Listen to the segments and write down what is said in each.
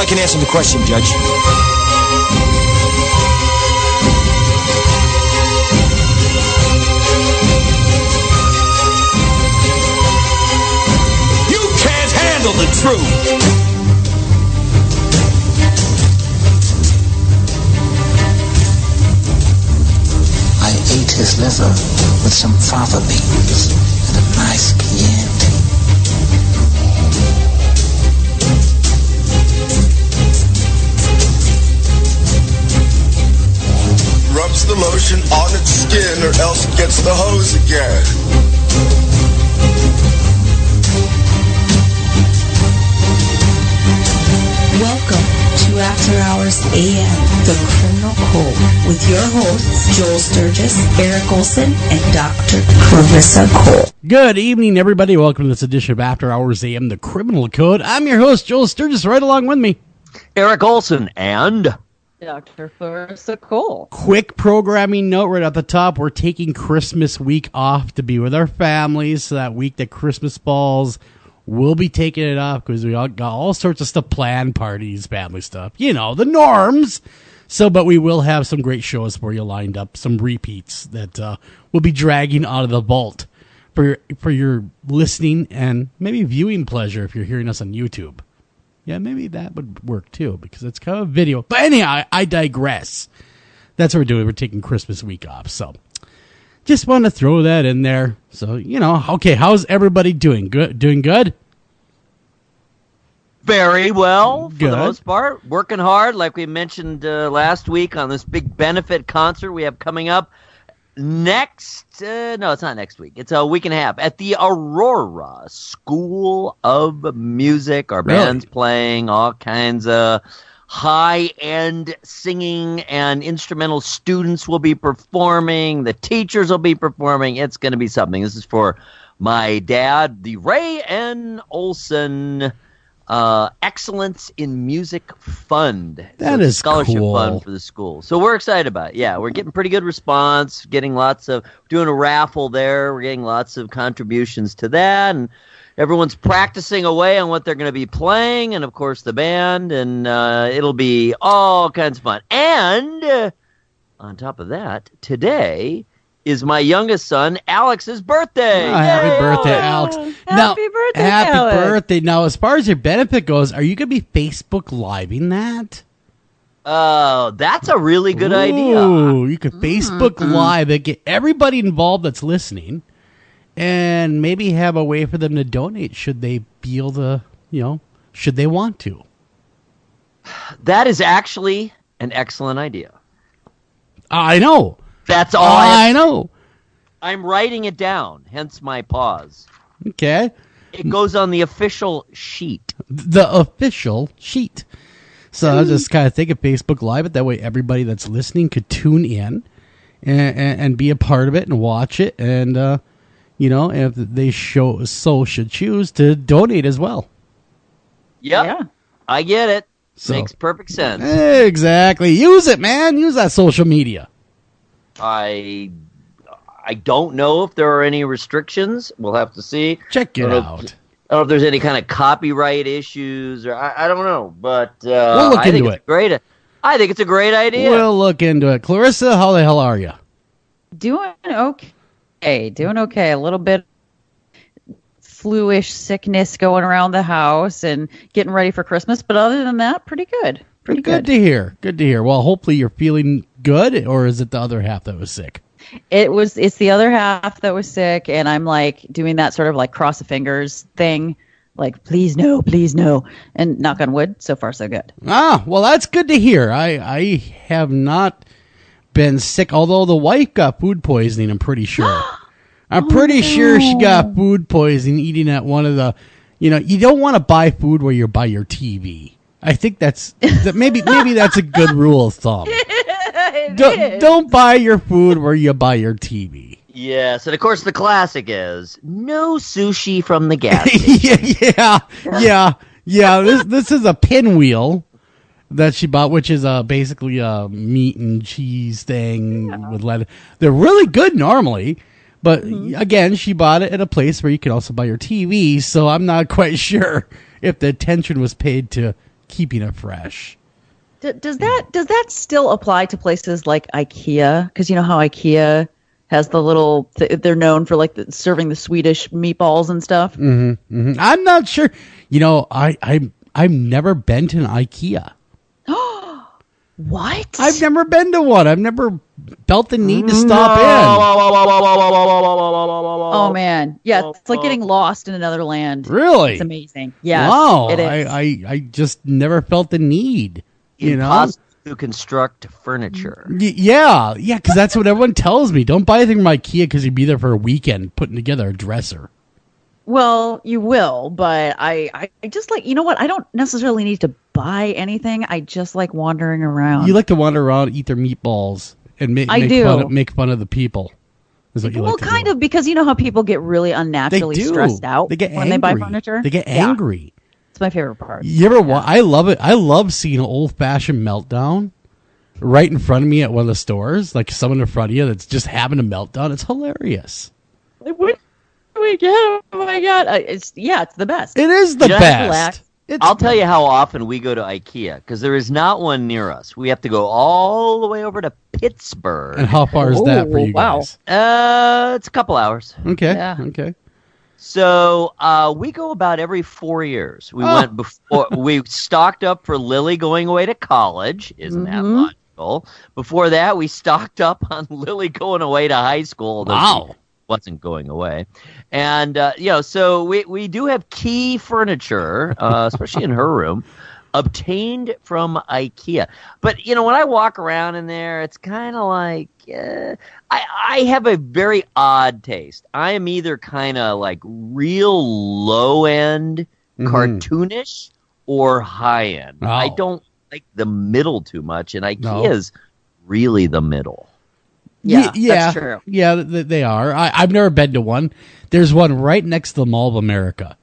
can answer the question, Judge. You can't handle the truth. I ate his liver with some fava beans and a nice Chianti. Rubs the lotion on its skin or else it gets the hose again. Welcome to After Hours AM, The Criminal Code, with your hosts, Joel Sturgis, Eric Olsen, and Dr. Clarissa Cole. Good evening, everybody. Welcome to this edition of After Hours AM, The Criminal Code. I'm your host, Joel Sturgis. Right along with me, Eric Olsen and Dr. Clarissa Cole. Quick programming note right at the top. We're taking Christmas week off to be with our families. So that week that Christmas falls, we'll be taking it off because we all got all sorts of stuff planned, parties, family stuff. You know, the norms. So, but we will have some great shows for you lined up, some repeats that we'll be dragging out of the vault for your listening and maybe viewing pleasure if you're hearing us on YouTube. Yeah, maybe that would work too, because it's kind of a video. But anyhow, I digress. That's what we're doing. We're taking Christmas week off. So just want to throw that in there. So, you know, okay, how's everybody doing? Good? Doing good? very well for Good. the most part. Working hard, like we mentioned last week on this big benefit concert we have coming up next. No, it's not next week. It's a week and a half at the Aurora School of Music. Our band's playing all kinds of high-end singing, and instrumental students will be performing. The teachers will be performing. It's going to be something. This is for my dad, the Ray and Olsen Excellence in Music Fund. That is scholarship cool. fund for the school. So we're excited about it. Yeah, we're getting pretty good response, doing a raffle there. We're getting lots of contributions to that, and everyone's practicing away on what they're going to be playing, and of course the band, and it'll be all kinds of fun. And on top of that, today is my youngest son Alex's birthday. Oh, happy birthday, Alex. Happy birthday, Happy Alex. birthday. Now, as far as your benefit goes, are you going to be Facebook Living that? Oh, that's a really good idea. Ooh, you could Facebook Live it, get everybody involved that's listening, and maybe have a way for them to donate should they feel should they want to. That is actually an excellent idea. I know. That's all I know. I'm writing it down, hence my pause. Okay. It goes on the official sheet. The official sheet. So I was just kind of thinking Facebook Live it. That way everybody that's listening could tune in and be a part of it and watch it. And, if they should choose to donate as well. Yep. Yeah. I get it. So- Makes perfect sense. Exactly. Use it, man. Use that social media. I don't know if there are any restrictions. We'll have to see. Check it I don't know out. I don't know if there's any kind of copyright issues, or I don't know. But We'll look I think into it's great. I think it's a great idea. We'll look into it. Clarissa, how the hell are you? Doing okay. A little bit flu-ish sickness going around the house and getting ready for Christmas. But other than that, pretty good. Pretty Good good. to hear. Good to hear. Well, hopefully you're feeling good, or is it the other half that was sick? It's the other half that was sick, and I'm like doing that sort of like cross the fingers thing. Like, please no. And knock on wood, so far so good. Ah, well, that's good to hear. I have not been sick, although the wife got food poisoning, I'm pretty sure. I'm pretty sure she got food poisoning eating at one of the, you don't want to buy food where you're by your TV. I think maybe that's a good rule of thumb. Don't buy your food where you buy your TV. Yes, and of course the classic is no sushi from the gas station. yeah. This is a pinwheel that she bought, which is basically a meat and cheese thing with lettuce. They're really good normally, but again, she bought it at a place where you can also buy your TV. So I'm not quite sure if the attention was paid to keeping it fresh. Does that still apply to places like IKEA? Because you know how IKEA has the little, they're known for like serving the Swedish meatballs and stuff. Mm-hmm. I'm not sure. You know, I've never been to an IKEA. What? I've never been to one. I've never felt the need to stop in. Oh man, yeah, it's like getting lost in another land. Really? It's amazing. Yeah. Wow. It is. I just never felt the need. You Impossible to construct furniture. Yeah, because that's what everyone tells me. Don't buy anything from IKEA because you'd be there for a weekend putting together a dresser. Well, you will, but I just like, you know what? I don't necessarily need to buy anything. I just like wandering around. You like to wander around, eat their meatballs, and make fun of the people. Is what you like to kind do. of, because you know how people get really unnaturally stressed out when angry. they buy furniture? They get angry. It's my favorite part. You ever I love it. I love seeing an old-fashioned meltdown right in front of me at one of the stores. Like someone in front of you that's just having a meltdown. It's hilarious. What do we get? Oh my God. It's the best. It is the best. Relax. I'll tell you how often we go to IKEA, because there is not one near us. We have to go all the way over to Pittsburgh. And how far is that for you guys? It's a couple hours. Okay. Yeah. Okay. So we go about every 4 years. We went before we stocked up for Lily going away to college. Isn't that logical? Before that, we stocked up on Lily going away to high school. Wow. Wasn't going away. And, so we do have key furniture, especially in her room, obtained from IKEA. But, when I walk around in there, it's kind of like, I have a very odd taste. I am either kind of like real low-end, cartoonish, or high-end. Oh. I don't like the middle too much, and IKEA is really the middle. Yeah, that's true. Yeah, they are. I've never been to one. There's one right next to the Mall of America.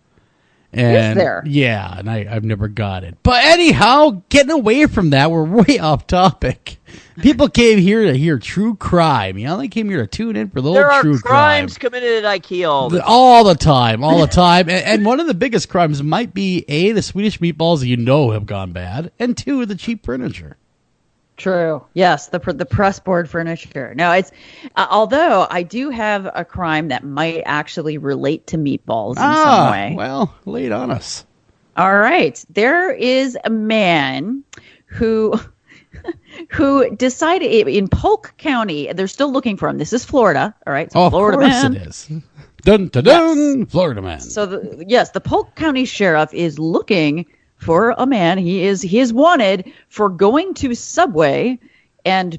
And, is there? Yeah, and I've never got it. But anyhow, getting away from that, we're way off topic. People came here to hear true crime. They came here to tune in for the little true crime. There are crimes committed at IKEA all the time. And one of the biggest crimes might be, A, the Swedish meatballs have gone bad, and 2, the cheap furniture. True. Yes, the press board furniture. No, it's although I do have a crime that might actually relate to meatballs in some way. Well, lay it on us. All right. There is a man who decided in Polk County. They're still looking for him. This is Florida. All right. So Florida of course man. It is. Dun dun dun. Yes. Florida man. So the Polk County sheriff is looking for a man. He is wanted for going to Subway and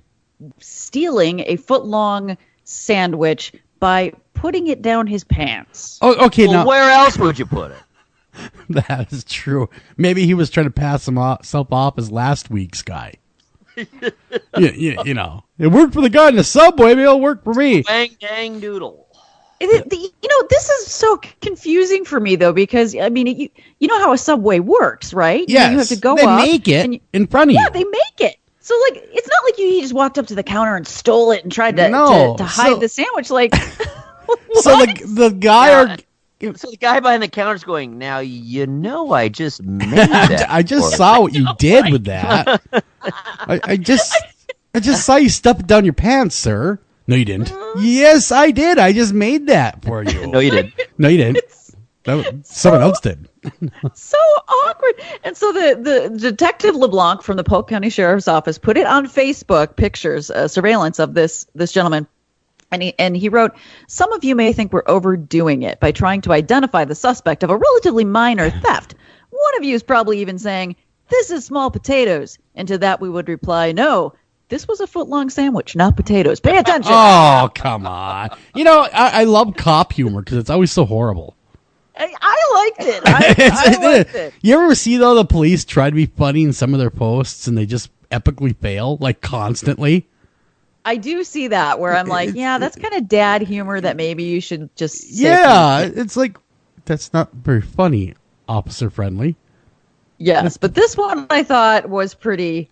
stealing a foot-long sandwich by putting it down his pants. Oh, okay. Well, now where else would you put it? That is true. Maybe he was trying to pass himself off as last week's guy. It worked for the guy in the Subway. Maybe it'll work for me. Bang dang doodle. This is so confusing for me, though, because, I mean, you know how a Subway works, right? Yes. You have to go they up. make it in front of you. Yeah, they make it. So, like, it's not like he just walked up to the counter and stole it and tried to hide the sandwich. Like, so the guy So the guy behind the counter's going, now, I just made that. I just saw what you did with that. I just saw you stuff it down your pants, sir. No, you didn't. Yes, I did. I just made that for you. No, you didn't. No, you didn't. Someone else did. So awkward. And so the Detective LeBlanc from the Polk County Sheriff's Office put it on Facebook, pictures, surveillance of this gentleman. And he wrote, some of you may think we're overdoing it by trying to identify the suspect of a relatively minor theft. One of you is probably even saying, this is small potatoes. And to that we would reply, no, this was a foot-long sandwich, not potatoes. Pay attention. Oh, come on. I love cop humor because it's always so horrible. I liked it. I liked it. You ever see, though, the police try to be funny in some of their posts and they just epically fail, like constantly? I do see that where I'm like, yeah, that's kind of dad humor that maybe you should just say. Yeah, it's like, that's not very funny, officer friendly. Yes, but this one I thought was pretty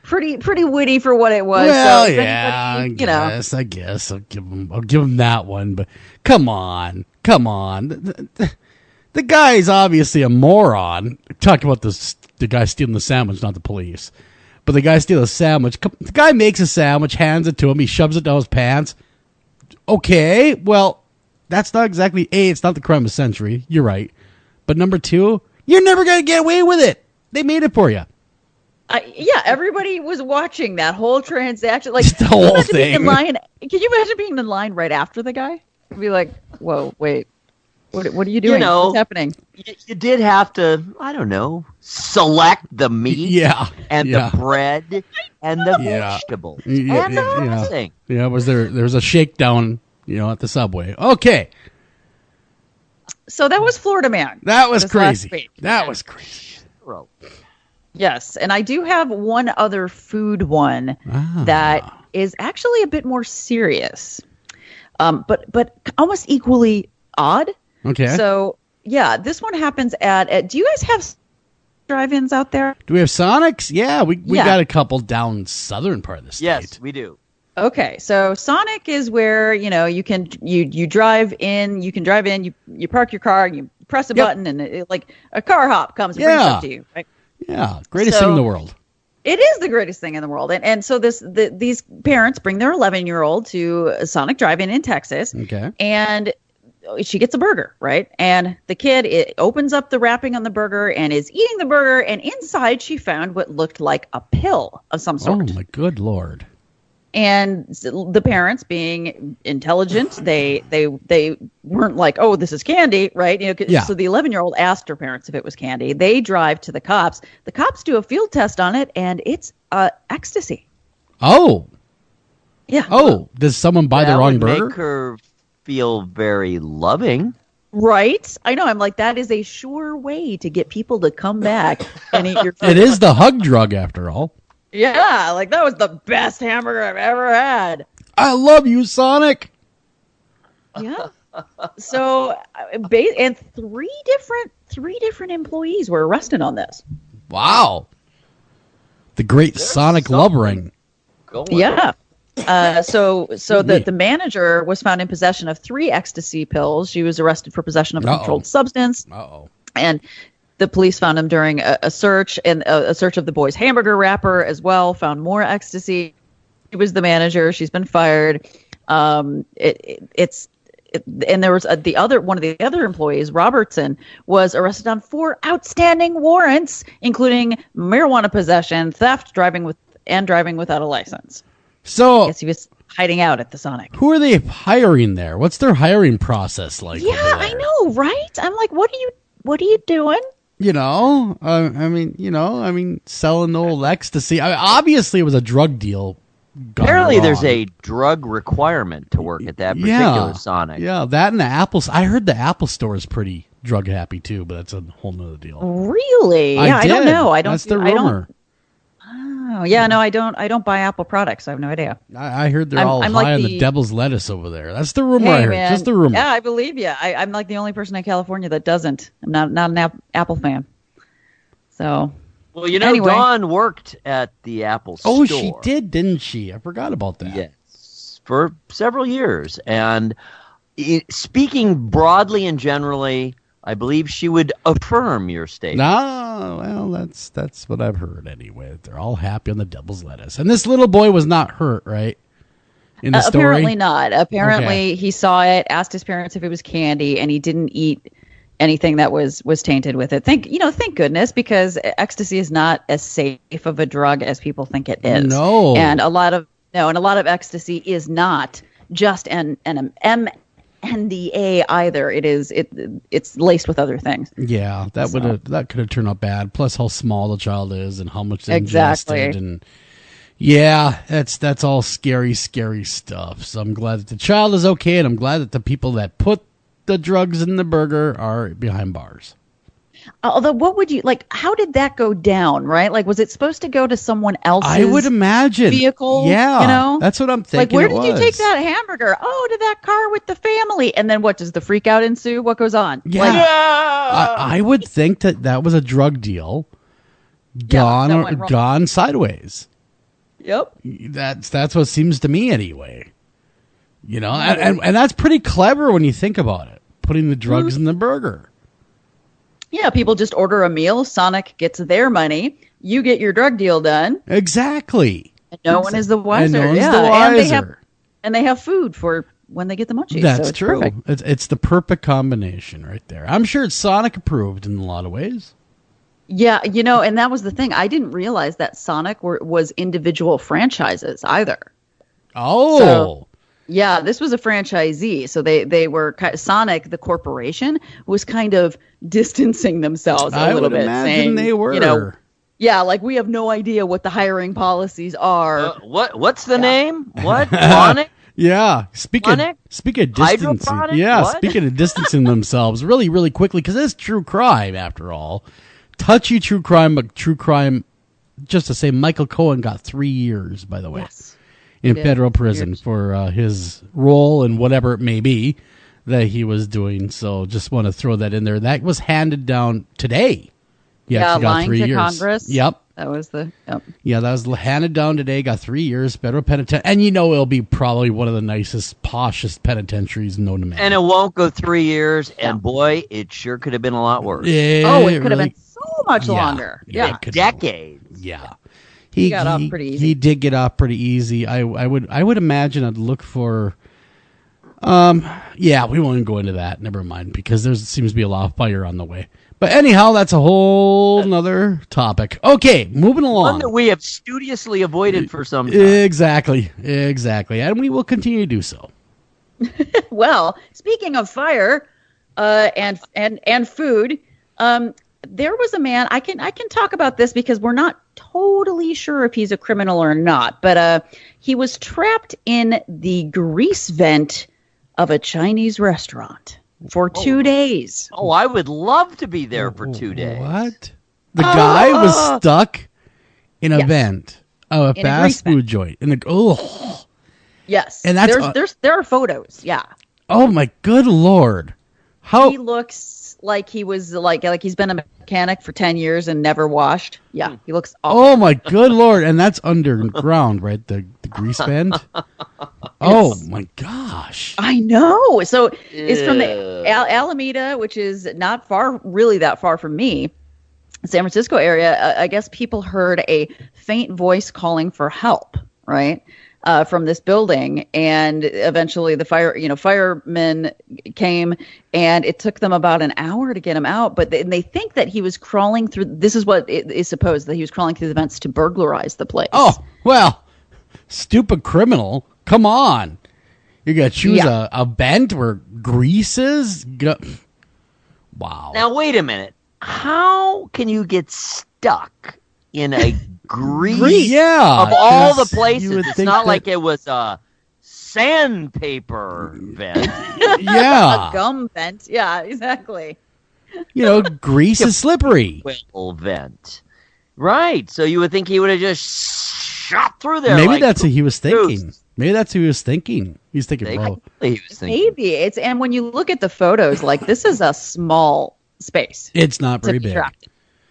witty for what it was. Well, so yeah, I guess I'll give him that one. But come on, The guy's obviously a moron. Talking about the guy stealing the sandwich, not the police. But the guy steals a sandwich. The guy makes a sandwich, hands it to him. He shoves it down his pants. Okay, well, that's not exactly... A, it's not the crime of the century. You're right. But number two, you're never going to get away with it. They made it for you. Yeah, everybody was watching that whole transaction. Like, The whole thing. Can you imagine being in line right after the guy? Be like, whoa, wait. What are you doing? What's happening? You did have to, I don't know, select the meat and the bread and the vegetables and the dressing. Yeah, there was a shakedown, at the Subway. Okay. So that was Florida Man. That was crazy. That was crazy. Yes, and I do have one other food one that is actually a bit more serious, but almost equally odd. Okay. So, yeah, this one happens at do you guys have drive-ins out there? Do we have Sonics? Yeah, we got a couple down southern part of the state. Yes, we do. Okay, so Sonic is where, you drive in, you park your car, you press a button, and it, like a car hop comes and brings stuff to you, right? Yeah, greatest thing in the world. It is the greatest thing in the world. And so these parents bring their 11-year-old to a Sonic Drive-In in Texas. Okay. And she gets a burger, right? And the kid opens up the wrapping on the burger and is eating the burger. And inside she found what looked like a pill of some sort. Oh, my good Lord. And the parents, being intelligent, they weren't like, oh, this is candy, right? So the 11-year-old asked her parents if it was candy. They drive to the cops. The cops do a field test on it, and it's ecstasy. Oh. Yeah. Oh, does someone buy the wrong burger? Make her feel very loving. Right? I know. I'm like, that is a sure way to get people to come back and eat your food. It is the hug drug, after all. Yeah, like that was the best hamburger I've ever had. I love you, Sonic. Yeah. So, and three different employees were arrested on this. Wow. The great Sonic love ring. Yeah. So the manager was found in possession of 3 ecstasy pills. She was arrested for possession of a controlled substance. And the police found him during a search, and a search of the boy's hamburger wrapper as well. Found more ecstasy. She was the manager. She's been fired. And there was one of the other employees, Robertson, was arrested on 4 outstanding warrants, including marijuana possession, theft, driving without a license. So I guess he was hiding out at the Sonic. Who are they hiring there? What's their hiring process like? Yeah, I know, right? I'm like, what are you doing? Selling the old ecstasy. Obviously, it was a drug deal. Apparently, there's a drug requirement to work at that particular Sonic. Yeah, that and the Apple. I heard the Apple store is pretty drug happy too, but that's a whole nother deal. Really? I don't know. That's the rumor. Oh, yeah, no, I don't buy Apple products. I have no idea. I heard they're all high on the devil's lettuce over there. That's the rumor I heard. Man. Just the rumor. Yeah, I believe you. I'm like the only person in California that doesn't. I'm not an Apple fan. So, well, anyway. Dawn worked at the Apple store. Oh, she did, didn't she? I forgot about that. Yes, for several years. And speaking broadly and generally, I believe she would affirm your statement. No, well, that's what I've heard anyway. They're all happy on the devil's lettuce. And this little boy was not hurt, right? In the story? Apparently not. Apparently he saw it, asked his parents if it was candy, and he didn't eat anything that was tainted with it. Thank goodness, because ecstasy is not as safe of a drug as people think it is. No. And a lot of ecstasy is not just an NDA either. It's laced with other things. Yeah, that could have turned out bad. Plus how small the child is and how much they exactly ingested, and yeah, that's all scary stuff. So I'm glad that the child is okay, and I'm glad that the people that put the drugs in the burger are behind bars. Although, what would you like? How did that go down? Right? Like, was it supposed to go to someone else's? I would imagine vehicle. Yeah, that's what I'm thinking. Like, where did you take that hamburger? Oh, to that car with the family. And then what? Does the freak out ensue? What goes on? Yeah, I would think that was a drug deal gone sideways. Yep, that's what seems to me anyway. And that's pretty clever when you think about it. Putting the drugs in the burger. Yeah, people just order a meal. Sonic gets their money. You get your drug deal done. Exactly. And no one is the wiser. And no one's yeah. the wiser. And they have food for when they get the munchies. That's so it's true. Perfect. It's the perfect combination right there. I'm sure it's Sonic approved in a lot of ways. Yeah, and that was the thing. I didn't realize that Sonic was individual franchises either. Oh. So, yeah, this was a franchisee. So they were Sonic, the corporation, was kind of distancing themselves a little bit. Imagine saying, they were. Yeah, like we have no idea what the hiring policies are. What's the name? What? Sonic? Yeah. Speak of distancing. Yeah, what? speaking of distancing themselves really, really quickly, because it's true crime after all. Touchy true crime, but true crime. Just to say, Michael Cohen got 3 years, by the way, in federal prison for his role in whatever it may be that he was doing. So just want to throw that in there. That was handed down today. He actually got lying 3 to years. Congress. Yep. That was Yeah, that was handed down today. Got 3 years federal penitentiary, and it'll be probably one of the nicest, poshest penitentiaries known to man. And it won't go 3 years. And boy, it sure could have been a lot worse. it could have been so much longer. Yeah, decades. Yeah, he got off pretty easy. He did get off pretty easy. I would imagine I'd look for. We won't go into that. Never mind, because there seems to be a lot of fire on the way. But anyhow, that's a whole nother topic. Okay, moving along. One that we have studiously avoided for some time. Exactly. And we will continue to do so. Well, speaking of fire and food, there was a man. I can talk about this because we're not totally sure if he's a criminal or not. But he was trapped in the grease vent of a Chinese restaurant for 2 days. Oh, I would love to be there for 2 days. What? The guy was stuck in a vent of a fast food joint. Yes. And there are photos. Yeah. Oh my good Lord. How he looks like he was like he's been a mechanic for 10 years and never washed. Yeah. He looks awful. Oh my good Lord. And that's underground, right? The grease vent. Oh my gosh. I know. So it's from the Alameda, which is not really that far from me, San Francisco area. I guess people heard a faint voice calling for help, right? From this building, and eventually the firemen came, and it took them about an hour to get him out. But they think that he was crawling through. This is what it is supposed, that he was crawling through the vents to burglarize the place. Oh well, stupid criminal! Come on, you got to choose a vent where grease is. Wow. Now wait a minute. How can you get stuck in a grease of all the places? It's not like it was a sandpaper vent. Yeah. A gum vent. Yeah, exactly. Grease is slippery. Vent. Right. So you would think he would have just shot through there. Maybe that's what he was thinking. He's thinking, well. Maybe. And when you look at the photos, this is a small space. It's not very big.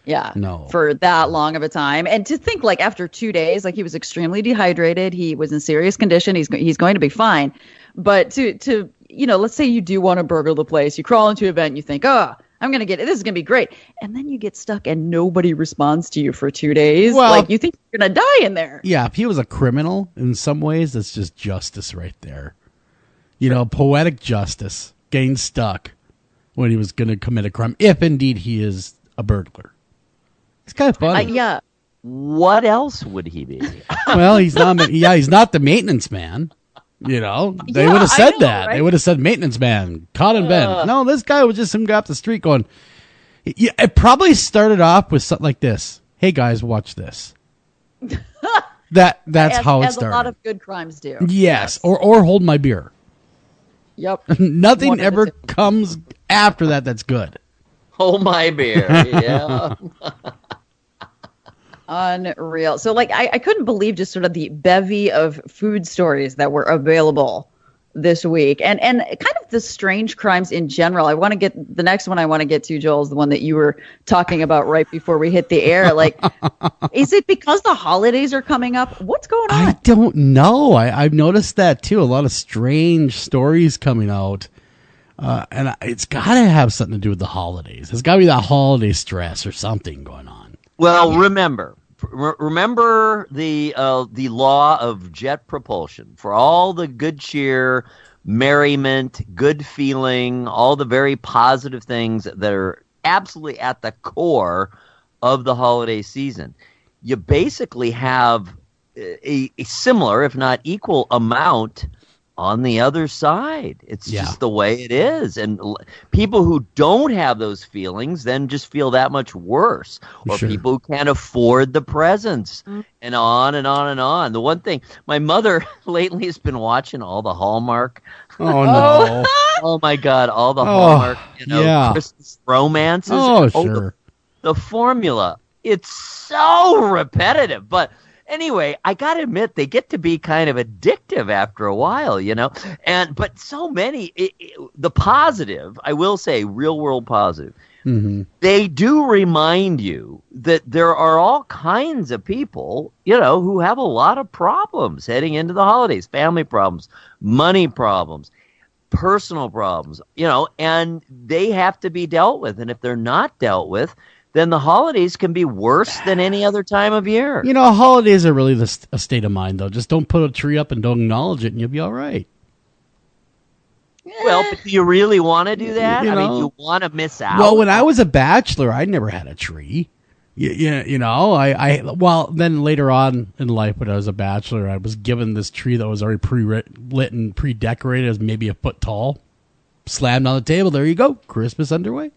Yeah. No. For that long of a time. And to think after 2 days, he was extremely dehydrated. He was in serious condition. He's going to be fine. But to let's say you do want to burgle the place. You crawl into an event and you think, I'm going to this is going to be great. And then you get stuck and nobody responds to you for 2 days. Well, you think you're going to die in there. Yeah. If he was a criminal in some ways, that's just justice right there. Poetic justice, getting stuck when he was going to commit a crime, if indeed he is a burglar. It's kind of funny. Yeah. What else would he be? Well, he's not. He's not the maintenance man. They would have said that. Right? They would have said maintenance man, caught in vent. No, this guy was just some guy up the street going. Yeah, it probably started off with something like this. Hey guys, watch this. That's how it started. As a lot of good crimes do. Yes, or hold my beer. Yep. Nothing ever comes after that. That's good. Hold my beer. Yeah. Unreal. So I couldn't believe just sort of the bevy of food stories that were available this week, and kind of the strange crimes in general. The next one I want to get to, Joel, is the one that you were talking about right before we hit the air. Is it because the holidays are coming up? What's going on? I don't know. I've noticed that too. A lot of strange stories coming out. It's got to have something to do with the holidays. It's got to be that holiday stress or something going on. Well, remember the law of jet propulsion. For all the good cheer, merriment, good feeling, all the very positive things that are absolutely at the core of the holiday season, you basically have a similar, if not equal, amount on the other side. It's just the way it is. And people who don't have those feelings then just feel that much worse. Or people who can't afford the presents, and on and on and on. The one thing, my mother lately has been watching all the Hallmark. Oh, no. Oh, my God. All the Hallmark, Christmas romances. Oh, sure. The formula. It's so repetitive. But anyway, I got to admit, they get to be kind of addictive after a while, but so many, the positive, I will say, real world positive, they do remind you that there are all kinds of people, who have a lot of problems heading into the holidays, family problems, money problems, personal problems, and they have to be dealt with. And if they're not dealt with, then the holidays can be worse than any other time of year. Holidays are really a state of mind, though. Just don't put a tree up and don't acknowledge it, and you'll be all right. Well, but do you really want to do that? I mean, you want to miss out? Well, when I was a bachelor, I never had a tree. Then later on in life, when I was a bachelor, I was given this tree that was already pre-lit and pre-decorated as maybe a foot tall. Slammed on the table. There you go. Christmas underway.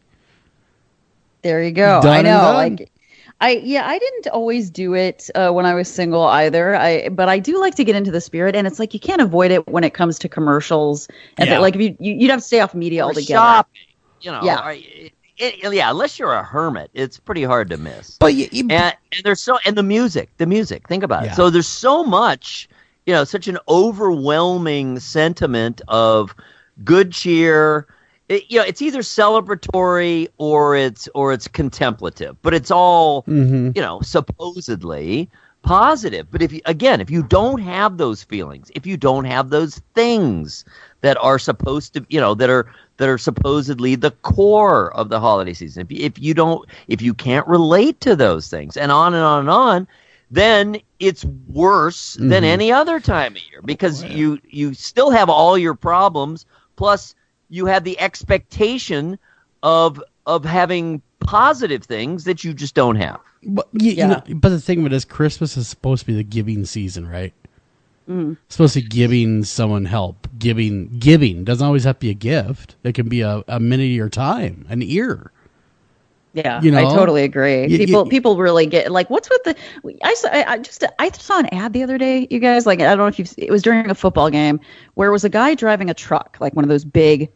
There you go. Done I know. and done. I didn't always do it when I was single either. But I do like to get into the spirit, and it's like you can't avoid it when it comes to commercials. And if you'd have to stay off media altogether. Shopping, unless you're a hermit, it's pretty hard to miss. But and the music. Think about it. Yeah. So there's so much, such an overwhelming sentiment of good cheer. It's either celebratory or it's contemplative, but it's all supposedly positive. But if you don't have those feelings, if you don't have those things that are supposed to, that are supposedly the core of the holiday season, if you can't relate to those things, and on and on and on, then it's worse than any other time of year, because you still have all your problems, plus you have the expectation of having positive things that you just don't have. But but the thing of it is, Christmas is supposed to be the giving season, right? It's supposed to be giving someone help. Giving doesn't always have to be a gift. It can be a minute of your time, an ear. Yeah, I totally agree. People really get like, what's with the? I saw an ad the other day, you guys. Like, I don't know if it was during a football game where it was a guy driving a truck, like one of those big,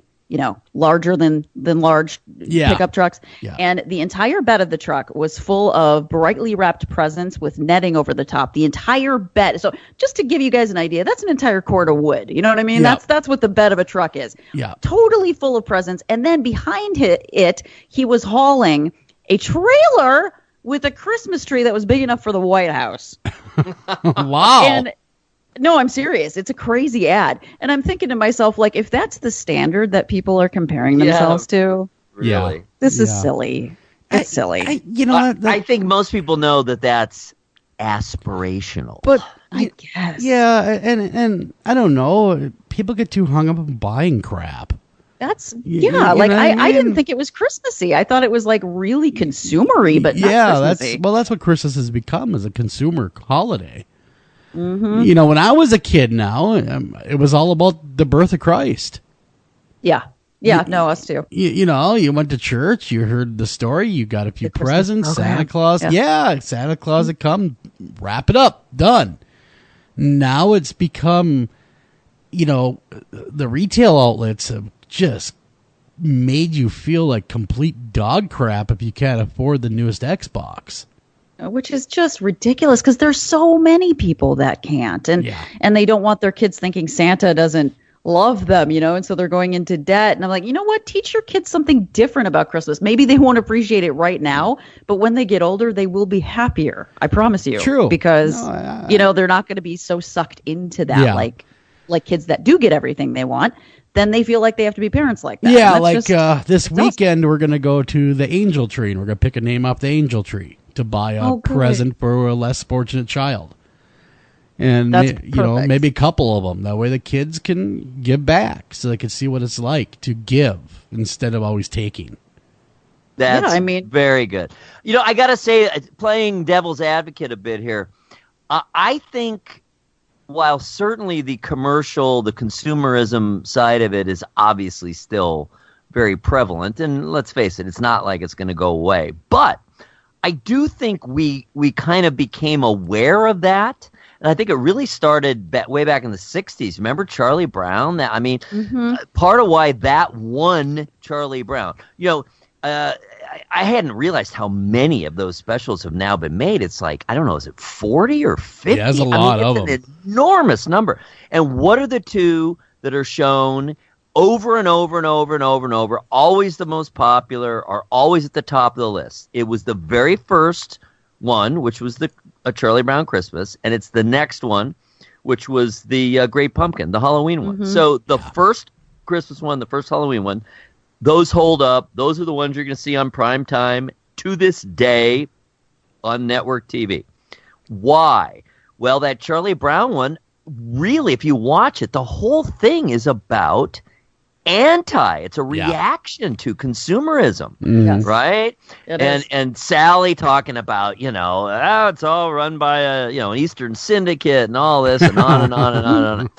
larger than large pickup trucks. Yeah. And the entire bed of the truck was full of brightly wrapped presents with netting over the top. The entire bed. So just to give you guys an idea, that's an entire cord of wood. You know what I mean? Yeah. That's what the bed of a truck is. Yeah. Totally full of presents. And then behind it, he was hauling a trailer with a Christmas tree that was big enough for the White House. Wow. And no, I'm serious. It's a crazy ad. And I'm thinking to myself, like, if that's the standard that people are comparing themselves to, really, this is silly. It's silly. I think most people know that that's aspirational. But I guess. Yeah, and I don't know. People get too hung up on buying crap. That's I didn't think it was Christmassy. I thought it was like really consumery, but not Christmassy. That's what Christmas has become, as a consumer holiday. Mm-hmm. When I was a kid, it was all about the birth of Christ. Yeah, us too. You went to church, you heard the story, you got a few presents, Santa Claus. Santa Claus had come, wrap it up, done. Now it's become, the retail outlets have just made you feel like complete dog crap if you can't afford the newest Xbox. Which is just ridiculous, because there's so many people that can't, and they don't want their kids thinking Santa doesn't love them, and so they're going into debt. And I'm like, you know what? Teach your kids something different about Christmas. Maybe they won't appreciate it right now, but when they get older, they will be happier. I promise you. True. Because they're not going to be so sucked into that, like kids that do get everything they want. then they feel like they have to be parents like that. Yeah, And like that's just- this weekend we're going to go to the Angel Tree, and we're going to pick a name off the Angel Tree to buy a present for a less fortunate child. And, That's maybe a couple of them. That way the kids can give back so they can see what it's like to give instead of always taking. That's very good. I got to say, playing devil's advocate a bit here, I think while certainly the commercial, the consumerism side of it is obviously still very prevalent, and let's face it, it's not like it's going to go away. But I do think we kind of became aware of that. And I think it really started way back in the 60s. Remember Charlie Brown? Part of why that won Charlie Brown. I hadn't realized how many of those specials have now been made. It's like, I don't know, is it 40 or 50? Yeah, there's a lot of them. It's an enormous number. And what are the two that are shown over and over and over and over and over, always the most popular, are always at the top of the list? It was the very first one, which was a Charlie Brown Christmas, and it's the next one, which was the Great Pumpkin, the Halloween one. So the first Christmas one, the first Halloween one, those hold up. Those are the ones you're going to see on prime time to this day on network TV. Why? Well, that Charlie Brown one, really, if you watch it, the whole thing is about it's a reaction to consumerism, right? And Sally talking about, it's all run by an Eastern syndicate and all this and on and on and on and on.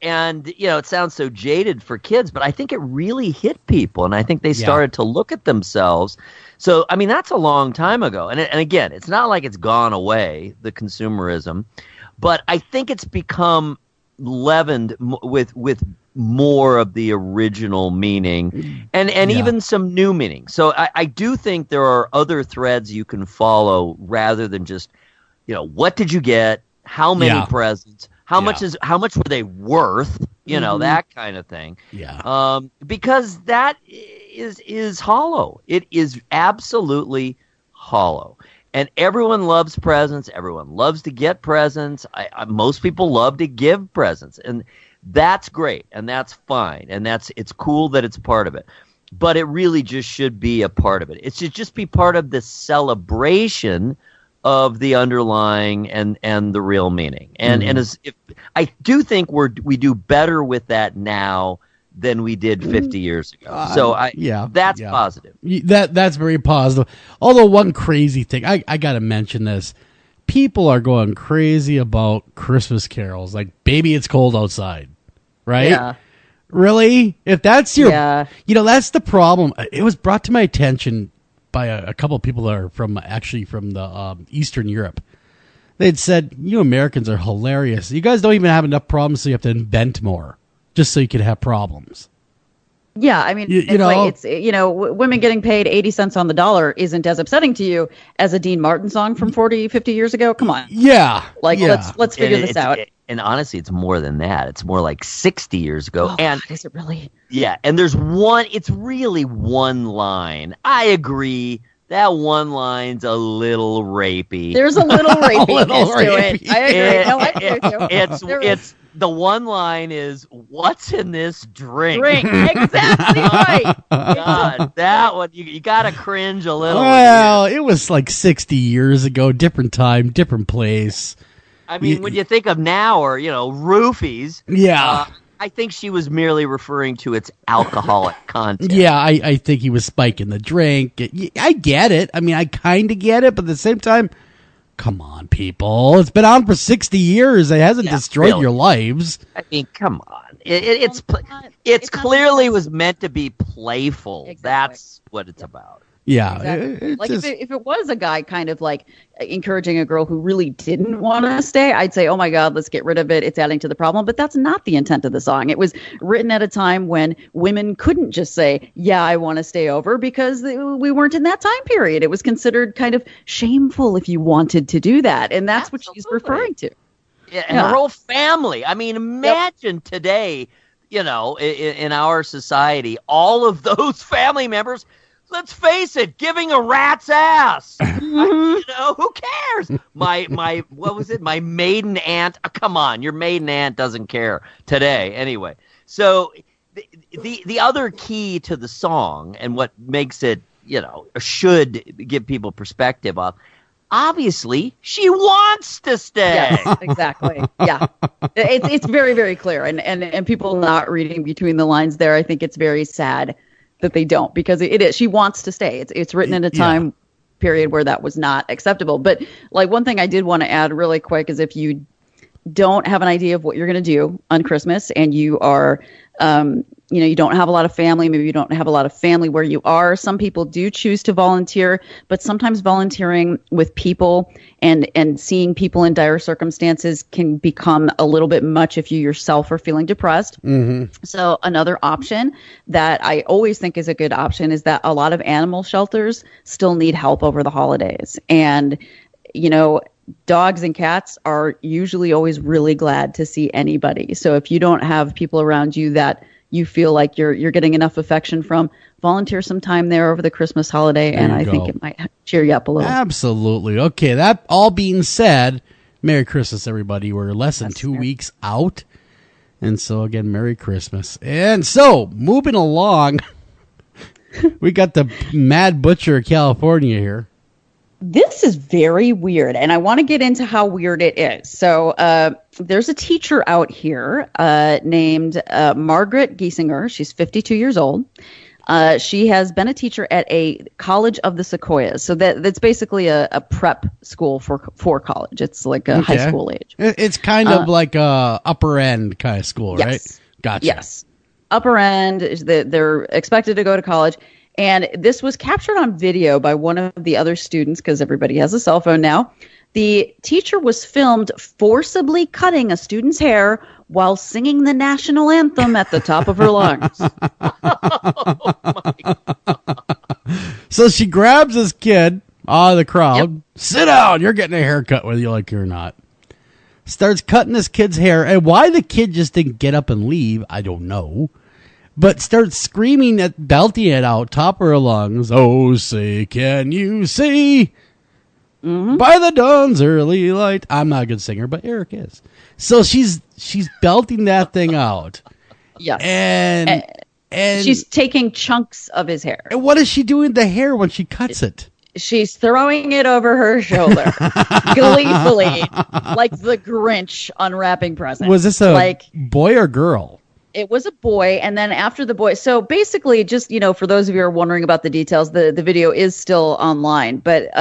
And it sounds so jaded for kids, but I think it really hit people, and I think they started to look at themselves. So, that's a long time ago. And again, it's not like it's gone away, the consumerism, but I think it's become leavened with more of the original meaning and even some new meaning. So I do think there are other threads you can follow rather than just, what did you get? How many presents? How much were they worth? That kind of thing. Yeah. Because that is hollow. It is absolutely hollow. And everyone loves presents. Everyone loves to get presents. Most people love to give presents, and that's great, and that's fine, and it's cool that it's part of it. But it really just should be a part of it. It should just be part of the celebration of the underlying and the real meaning. And I do think we do better with that now than we did 50 years ago. So that's positive. That's very positive. Although one crazy thing, I got to mention this. People are going crazy about Christmas carols, like "Baby, It's Cold Outside," right? Yeah. Really? If that's your, that's the problem. It was brought to my attention by a couple of people that are from the Eastern Europe. They'd said, "You Americans are hilarious. You guys don't even have enough problems, so you have to invent more, just so you could have problems." Yeah, women getting paid 80 cents on the dollar isn't as upsetting to you as a Dean Martin song from 40, 50 years ago. Come on. Yeah. Let's figure this out. And honestly, it's more than that. It's more like 60 years ago. Oh, and is it really? Yeah, and it's really one line. I agree. That one line's a little rapey. There's a little rapiness to it. I agree. No, I agree. It's the one line is, "What's in this drink?" Exactly right. God, that one you gotta cringe a little. Well, it was like 60 years ago, different time, different place. I mean, when you think of now, or roofies, I think she was merely referring to its alcoholic content. Yeah, I think he was spiking the drink. I get it. I kind of get it, but at the same time, come on, people. It's been on for 60 years. It hasn't destroyed your lives. I mean, come on. It's clearly was meant to be playful. Exactly. That's what it's about. Yeah. Exactly. If it was a guy kind of like encouraging a girl who really didn't want to stay, I'd say, "Oh my God, let's get rid of it. It's adding to the problem." But that's not the intent of the song. It was written at a time when women couldn't just say, "Yeah, I want to stay over," because we weren't in that time period. It was considered kind of shameful if you wanted to do that. And that's what she's referring to. Yeah, and her whole family. Imagine today, in our society, all of those family members, let's face it, giving a rat's ass. Who cares? What was it? My maiden aunt. Come on, your maiden aunt doesn't care today. Anyway, so the other key to the song and what makes it, should give people perspective of, obviously she wants to stay. Yes, exactly. Yeah. It's very, very clear. And people not reading between the lines there, I think it's very sad that they don't, because it is. She wants to stay. It's written in a time period where that was not acceptable. But like one thing I did want to add really quick is if you don't have an idea of what you're going to do on Christmas and you are, you don't have a lot of family, maybe you don't have a lot of family where you are. Some people do choose to volunteer, but sometimes volunteering with people and seeing people in dire circumstances can become a little bit much if you yourself are feeling depressed. Mm-hmm. So another option that I always think is a good option is that a lot of animal shelters still need help over the holidays. And, dogs and cats are usually always really glad to see anybody. So if you don't have people around you that you feel like you're getting enough affection from, volunteer some time there over the Christmas holiday, and I think it might cheer you up a little. Absolutely. Okay, that all being said, Merry Christmas, everybody. We're less than 2 weeks out. And so, again, Merry Christmas. And so, moving along, we got the Mad Butcher of California here. This is very weird, and I want to get into how weird it is. So there's a teacher out here named Margaret Giesinger. She's 52 years old. She has been a teacher at a college of the Sequoias. So that's basically a prep school for college. It's like a high school age. It's kind of like a upper end kind of school, yes. Right? Gotcha. Yes. Upper end, they're expected to go to college. And this was captured on video by one of the other students, because everybody has a cell phone now. The teacher was filmed forcibly cutting a student's hair while singing the national anthem at the top of her lungs. So she grabs this kid out of the crowd. Yep. Sit down. You're getting a haircut whether you like it or not. Starts cutting this kid's hair. And why the kid just didn't get up and leave, I don't know. But starts screaming belting it out, top of her lungs. Oh, say, can you see? Mm-hmm. By the dawn's early light. I'm not a good singer, but Eric is. So she's belting that thing out. Yes. And she's taking chunks of his hair. And what is she doing with the hair when she cuts it? She's throwing it over her shoulder, gleefully, like the Grinch unwrapping presents. Was this a boy or girl? It was a boy, and then after the boy, so basically, just for those of you who are wondering about the details, the video is still online. But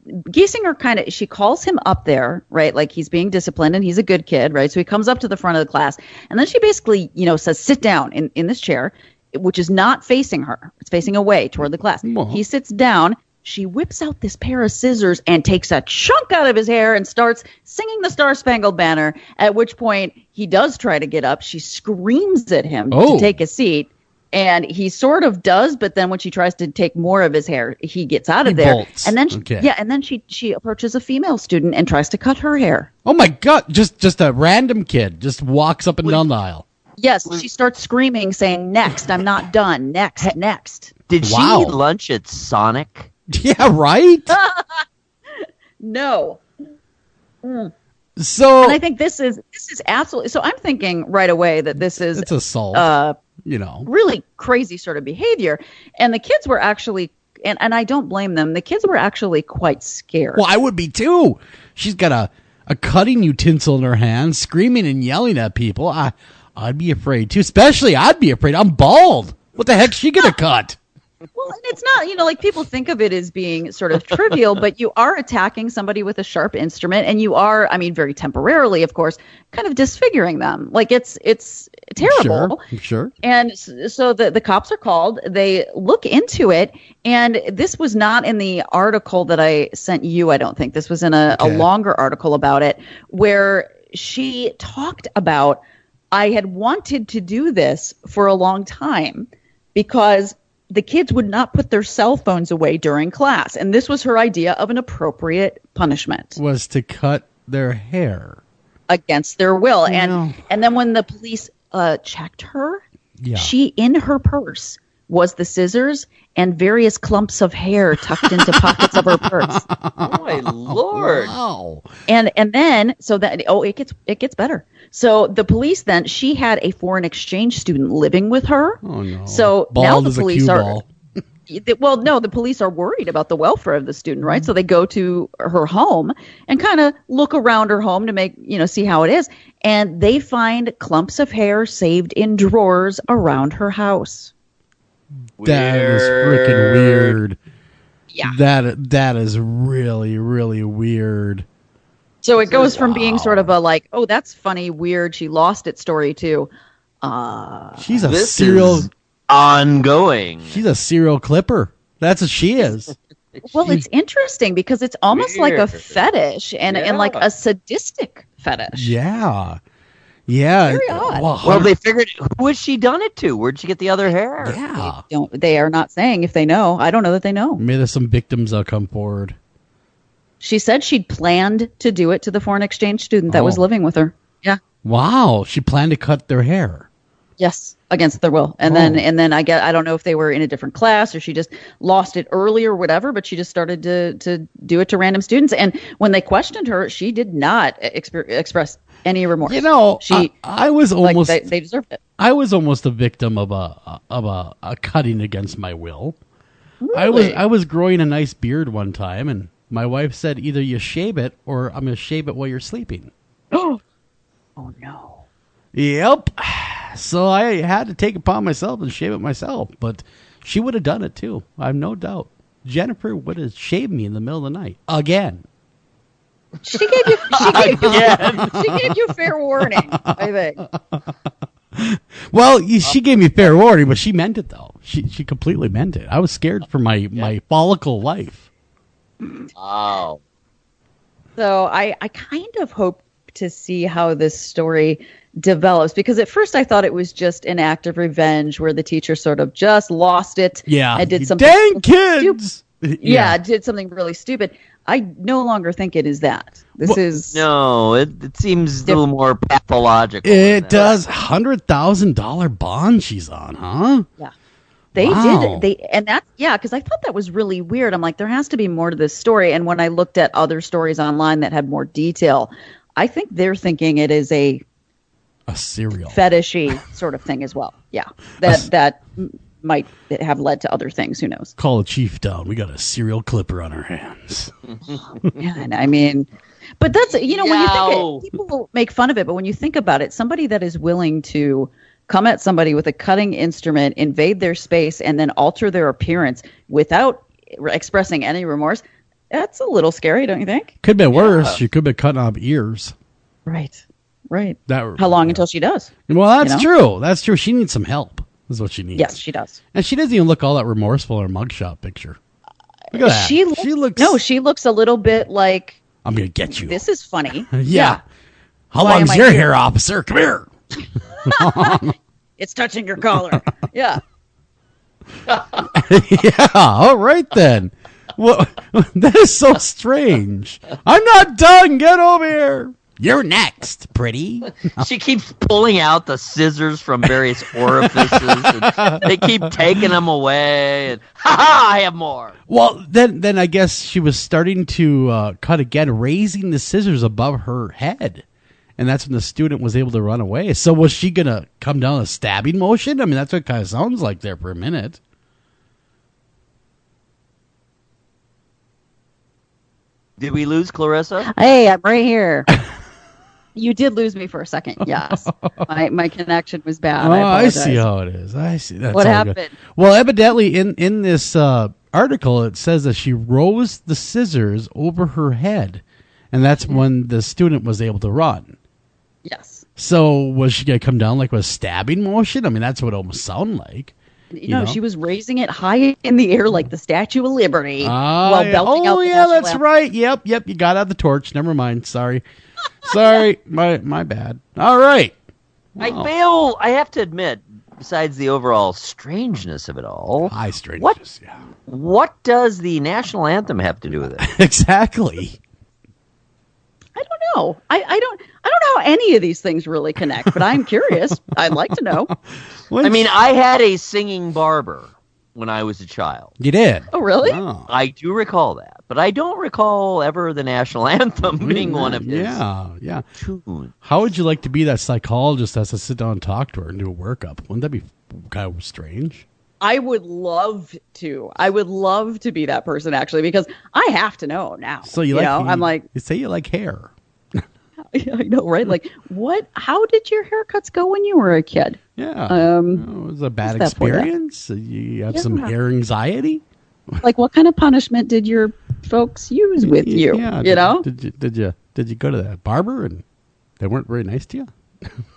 Giesinger she calls him up there, right? Like he's being disciplined, and he's a good kid, right? So he comes up to the front of the class, and then she basically, says, "Sit down in this chair," which is not facing her; it's facing away toward the class. Well. He sits down. She whips out this pair of scissors and takes a chunk out of his hair and starts singing the Star-Spangled Banner, at which point he does try to get up. She screams at him to take a seat, and he sort of does, but then when she tries to take more of his hair, he gets out of there. Bolts. And then and then she approaches a female student and tries to cut her hair. Oh my God, just a random kid just walks up and down the aisle. Yes, she starts screaming, saying, "Next, I'm not done. Next." Did she eat lunch at Sonic? Yeah, right? No. So, and I think this is absolutely, so I'm thinking right away that it's assault, really crazy sort of behavior. And the kids were actually, and I don't blame them, the kids were actually quite scared. Well, I would be too. She's got a cutting utensil in her hand, screaming and yelling at people. I'd be afraid too. Especially I'd be afraid. I'm bald. What the heck's she gonna cut? Well, and it's not, like people think of it as being sort of trivial, but you are attacking somebody with a sharp instrument, and you are, very temporarily, of course, kind of disfiguring them. Like it's terrible. Sure. And so the cops are called. They look into it, and this was not in the article that I sent you. I don't think this was in a longer article about it, where she talked about, I had wanted to do this for a long time because the kids would not put their cell phones away during class. And this was her idea of an appropriate punishment. Was to cut their hair. Against their will. And then when the police checked her, she, in her purse, was the scissors and various clumps of hair tucked into pockets of her purse. Oh my Lord! Wow. And then it gets better. So the police then, she had a foreign exchange student living with her. Oh no. So Bald now the as a police cue are ball. well, no, the police are worried about the welfare of the student, right? So they go to her home and kind of look around her home to make, see how it is. And they find clumps of hair saved in drawers around her house. That is freaking weird. Yeah. That is really, really weird. So it goes from being sort of a like, oh, that's funny, weird, she lost it story to, She's a This serial. is ongoing. She's a serial clipper. That's what she is. well, it's interesting because it's almost like a Weird. fetish and like a sadistic fetish. Yeah. Yeah. Very odd. Well, they figured who has she done it to? Where'd she get the other hair? Yeah. They are not saying if they know. I don't know that they know. Maybe there's some victims that'll come forward. She said she'd planned to do it to the foreign exchange student that was Oh. living with her. Yeah. Wow. She planned to cut their hair. Yes, against their will. And then I don't know if they were in a different class or she just lost it early or whatever, but she just started to do it to random students. And when they questioned her, she did not express any remorse. She I was almost they deserved it. I was almost a victim of a cutting against my will. Really? I was growing a nice beard one time, and my wife said either you shave it or I'm going to shave it while you're sleeping. Oh no. Yep. So I had to take it upon myself and shave it myself, but she would have done it too. I have no doubt. Jennifer would have shaved me in the middle of the night again. She gave you fair warning, I think. Well, she gave me fair warning, but she meant it though. She completely meant it. I was scared for my follicle life. Oh. So I kind of hope to see how this story develops because at first I thought it was just an act of revenge where the teacher sort of just lost it. Yeah. And did something. Dang kids. Yeah, did something really stupid. I no longer think it is that. This is No, it seems a little more pathological. It does. $100,000 bond she's on, huh? Yeah. They Wow. did. And that's, because I thought that was really weird. I'm like, there has to be more to this story. And when I looked at other stories online that had more detail, I think they're thinking it is a serial fetishy sort of thing as well. Yeah. That might have led to other things. Who knows? Call the chief down. We got a serial clipper on our hands. Yeah, and I mean, but that's, when you think people will make fun of it, but when you think about it, somebody that is willing to come at somebody with a cutting instrument, invade their space, and then alter their appearance without expressing any remorse, that's a little scary, don't you think? Could be worse. She could be cutting off ears. Right. How long until she does? Well, that's true. That's true. She needs some help. Is what she needs. Yes, she does. And she doesn't even look all that remorseful in her mugshot picture. Look at that. She looks a little bit like, I'm gonna get you. this is funny. Yeah. How Why long's am I your here? hair, officer? Come here. It's touching your collar. Yeah. Yeah. All right then. Well, that is so strange. I'm not done. Get over here. You're next, pretty. She keeps pulling out the scissors from various orifices. And they keep taking them away. And I have more. Well, then I guess she was starting to cut again, raising the scissors above her head. And that's when the student was able to run away. So was she going to come down a stabbing motion? I mean, that's what it kind of sounds like there for a minute. Did we lose Clarissa? Hey, I'm right here. You did lose me for a second. Yes, my connection was bad. Oh, I I apologize. see how it is. I see. That's What all good. happened? Well, evidently in this article, it says that she rose the scissors over her head, and that's when the student was able to run. Yes. So was she going to come down like with a stabbing motion? I mean, that's what it almost sounded like. You know, she was raising it high in the air like the Statue of Liberty while Yeah. belting out Oh, the yeah, national that's anthem. right. Yep. You got out the torch. Never mind. Sorry. Sorry. My bad. All right. I have to admit, besides the overall strangeness of it all, High strangeness. Yeah. what does the national anthem have to do with it? Exactly. I don't know. I don't know how any of these things really connect, but I'm curious. I'd like to know. I mean, I had a singing barber. when I was a child. You did? Oh, really? Oh. I do recall that, but I don't recall ever the national anthem being one of his tunes. How would you like to be that psychologist that has to sit down and talk to her and do a workup? Wouldn't that be kind of strange? I would love to. I would love to be that person, actually, because I have to know now. So I'm like, you say you like hair. I know, right? Like, how did your haircuts go when you were a kid? Yeah. It was a bad experience. You have some hair anxiety. Like, what kind of punishment did your folks use with you? Yeah. Did you go to the barber and they weren't very nice to you?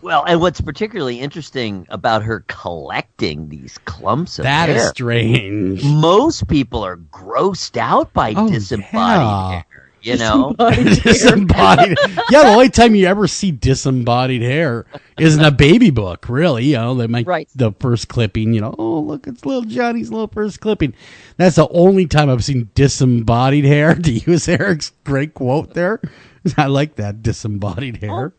Well, and what's particularly interesting about her collecting these clumps of hair. That is strange. Most people are grossed out by disembodied hair. You know? Disembodied. Yeah, the only time you ever see disembodied hair is in a baby book, really. You know, the first clipping, oh, look, it's little Johnny's little first clipping. That's the only time I've seen disembodied hair, to use Eric's great quote there. I like that, disembodied hair.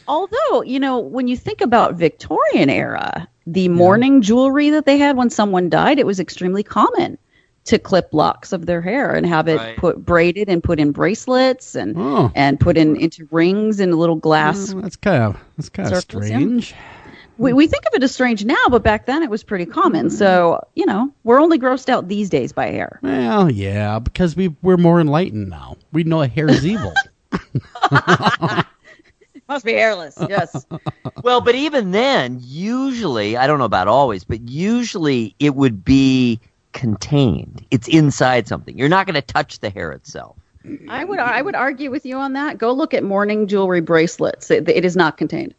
Although, when you think about Victorian era, the mourning jewelry that they had when someone died, it was extremely common to clip locks of their hair and have it braided and put in bracelets and put into rings and little glass. That's kind of strange. Yeah. We think of it as strange now, but back then it was pretty common. So, we're only grossed out these days by hair. Well, yeah, because we're more enlightened now. We know hair is evil. Must be hairless, yes. Well, but even then, usually, I don't know about always, but usually it would be contained. It's inside something. You're not going to touch the hair itself. I would argue with you on that. Go look at mourning jewelry bracelets. It is not contained.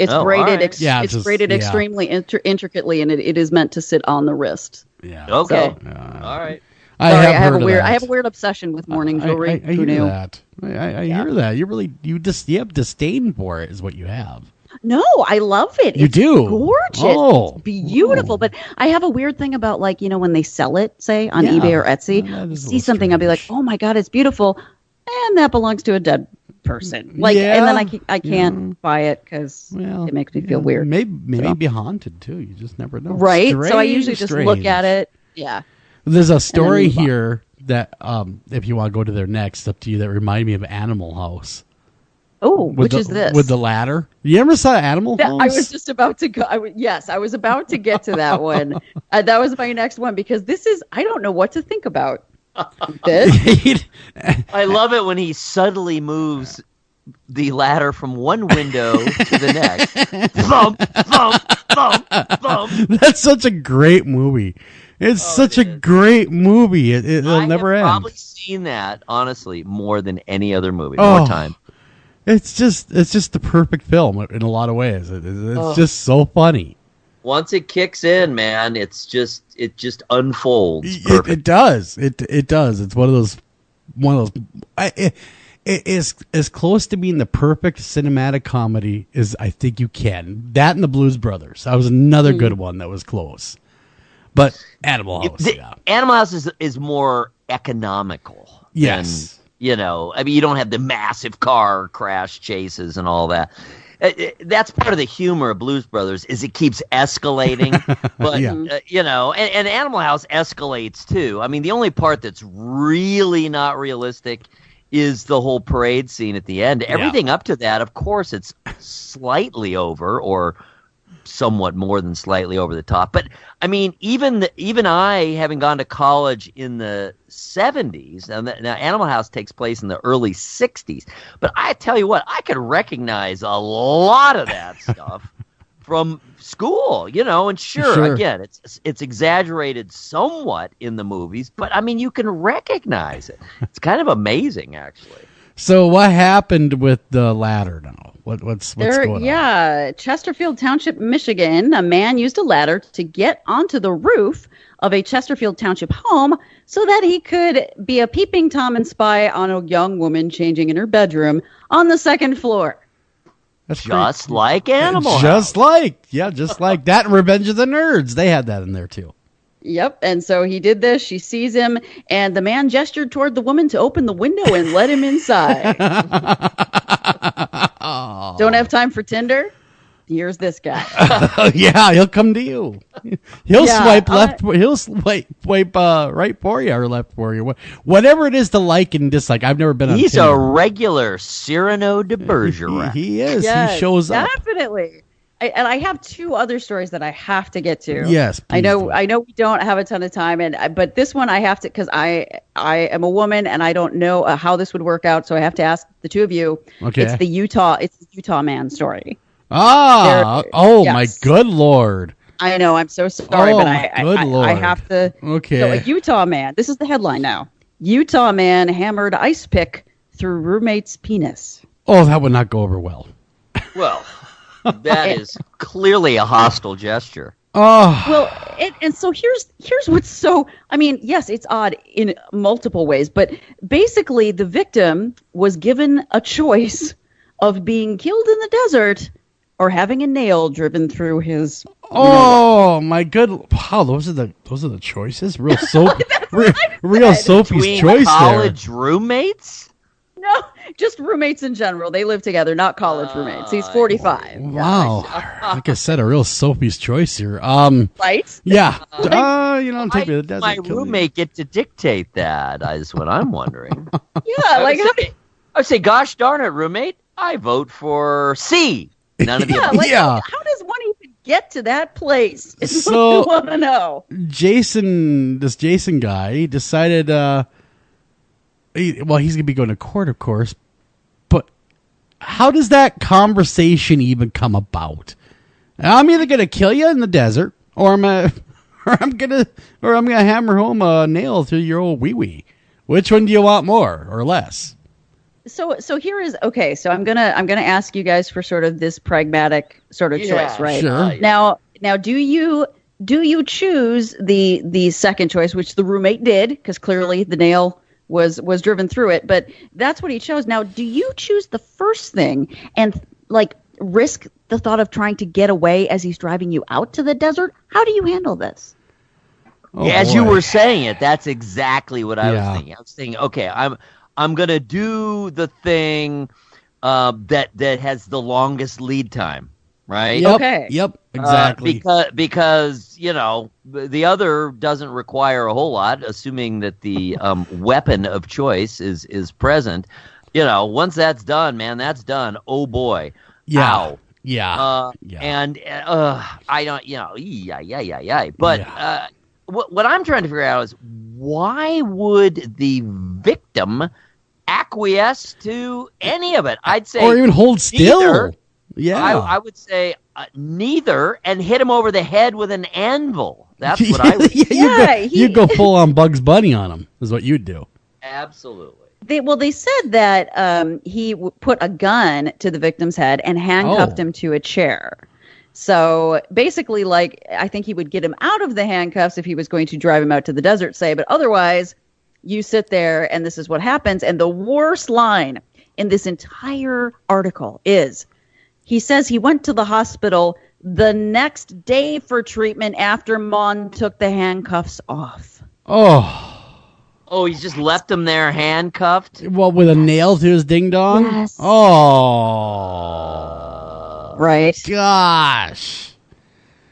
It's braided. Right. It's braided extremely intricately, and it is meant to sit on the wrist. Yeah. Okay. So, all right. I have a weird obsession with mourning jewelry. I hear that. I hear that. You have disdain for it, is what you have. No, I love it. You do? Gorgeous. Oh. It's beautiful. But I have a weird thing about, like, when they sell it, say, on eBay or Etsy, see something, I'll be like, oh my God, it's beautiful. And that belongs to a dead person. And then I can't buy it because it makes me feel weird. Maybe be haunted too. You just never know. Right? So I usually just look at it. Yeah. There's a story here that, if you want to go to there next, up to you, that reminded me of Animal House. Oh, which is this? With the ladder. You ever saw Animal House? I was just about to go. I was about to get to that one. That was my next one, because this is, I don't know what to think about this. I love it when he subtly moves the ladder from one window to the next. Thump, thump, thump, thump. That's such a great movie. It's such a great movie. It'll never end. I've probably seen that, honestly, more than any other movie. More time. It's just the perfect film in a lot of ways. It's just so funny. Once it kicks in, man, it just unfolds. It does. It does. It's one of those. It is as close to being the perfect cinematic comedy as I think you can. That and the Blues Brothers. That was another good one that was close. But Animal House, Animal House is more economical. Yes. Than, I mean, you don't have the massive car crash chases and all that. That's part of the humor of Blues Brothers, is it keeps escalating. But, and Animal House escalates too. I mean, the only part that's really not realistic is the whole parade scene at the end. Everything up to that, of course, it's slightly over, or somewhat more than slightly over the top. But I mean, even I, having gone to college in the 70s, now Animal House takes place in the early 60s, but I tell you what, I could recognize a lot of that stuff from school, and sure. Again, it's exaggerated somewhat in the movies, but I mean, you can recognize it. It's kind of amazing, actually. So what happened with the ladder now? What's going on? Yeah, Chesterfield Township, Michigan. A man used a ladder to get onto the roof of a Chesterfield Township home so that he could be a peeping Tom and spy on a young woman changing in her bedroom on the second floor. That's just like Animal House. Just like that. And Revenge of the Nerds. They had that in there too. Yep, and so he did this. She sees him, and the man gestured toward the woman to open the window and let him inside. Don't have time for Tinder? here's this guy. Yeah, he'll come to you. He'll Yeah, swipe left. He'll swipe right for you or left for you. Whatever it is to like and dislike. I've never been on He's Tinder. a regular Cyrano de Bergerac. He is. Yes, He shows up. Definitely. And I have two other stories that I have to get to. Yes, I know. please do. I know we don't have a ton of time, but this one I have to because I am a woman and I don't know how this would work out, so I have to ask the two of you. Okay. It's the Utah man story. Ah, Yes. My good Lord. I know. I'm so sorry, Oh, but my I good Lord. have to. Okay. So a Utah man. This is the headline now. Utah man hammered ice pick through roommate's penis. Oh, that would not go over well. Well, that is clearly a hostile gesture. Oh, Well, and so here's what's so. I mean, yes, it's odd in multiple ways, but basically, the victim was given a choice of being killed in the desert or having a nail driven through his. My good. Wow, those are the choices. Real soap. real Sophie's Between choice college roommates? No, just roommates in general. They live together, not college roommates. He's 45. there. Wow, like I said, a real Sophie's choice here. Right? Yeah. Take me to the desert. My kill me. roommate get to dictate that? Is what I'm wondering. Yeah, like I would say, gosh darn it, roommate, I vote for C. None of the yeah, other. like Yeah. how does one even get to that place? Is So- what I want to know. This Jason guy decided. He's gonna be going to court, of course. But how does that conversation even come about? I'm either gonna kill you in the desert, or I'm gonna hammer home a nail through your old wee wee. Which one do you want more or less? So here is okay. So I'm gonna ask you guys for sort of this pragmatic sort of choice, right? Sure. Now, do you choose the second choice, which the roommate did, because clearly the nail was driven through it, but that's what he chose. Now, do you choose the first thing and like risk the thought of trying to get away as he's driving you out to the desert? How do you handle this? Oh, As you boy. were saying it, that's exactly what I Yeah. was thinking. I was thinking, okay, I'm gonna do the thing that has the longest lead time, right? Yep, Okay. Yep. Exactly. Because the other doesn't require a whole lot, assuming that the weapon of choice is present. Once that's done, man, that's done. Oh boy, Yeah. Ow. Yeah. And I don't, yeah. But what I'm trying to figure out is why would the victim acquiesce to any of it? I'd say, or even hold still. neither. Yeah. I would say neither, and hit him over the head with an anvil. That's what I would. Yeah, you go full on Bugs Bunny on him. Is what you'd do. Absolutely. They said that he put a gun to the victim's head and handcuffed him to a chair. So basically, like, I think he would get him out of the handcuffs if he was going to drive him out to the desert, say, but otherwise you sit there and this is what happens. And the worst line in this entire article is, he says he went to the hospital the next day for treatment after Mon took the handcuffs off. Oh, he's just left him there handcuffed? Well, with a nail through his ding dong? Yes. Oh. Right. Gosh.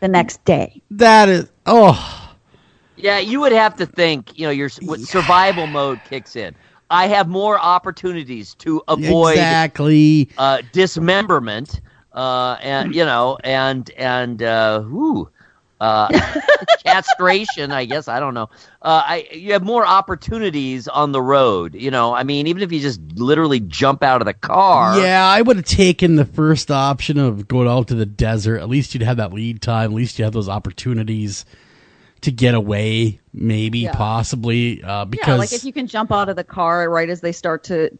The next day. That is. Oh. Yeah, you would have to think, your survival mode kicks in. I have more opportunities to avoid Exactly. dismemberment, castration. I guess I don't know. You have more opportunities on the road. Even if you just literally jump out of the car. Yeah, I would have taken the first option of going out to the desert. At least you'd have that lead time. At least you have those opportunities to get away, maybe, possibly. Because Yeah, like if you can jump out of the car right as they start to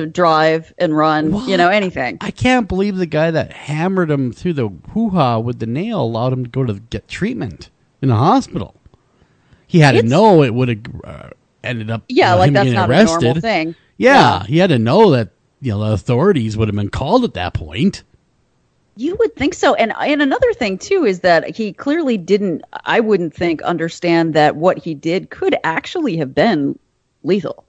drive and run, anything. I can't believe the guy that hammered him through the hoo-ha with the nail allowed him to go to get treatment in the hospital. He had to know it would have ended up Yeah, like him that's getting not arrested. a normal thing. Yeah, he had to know that the authorities would have been called at that point. You would think so. And another thing, too, is that he clearly didn't, I wouldn't think, understand that what he did could actually have been lethal.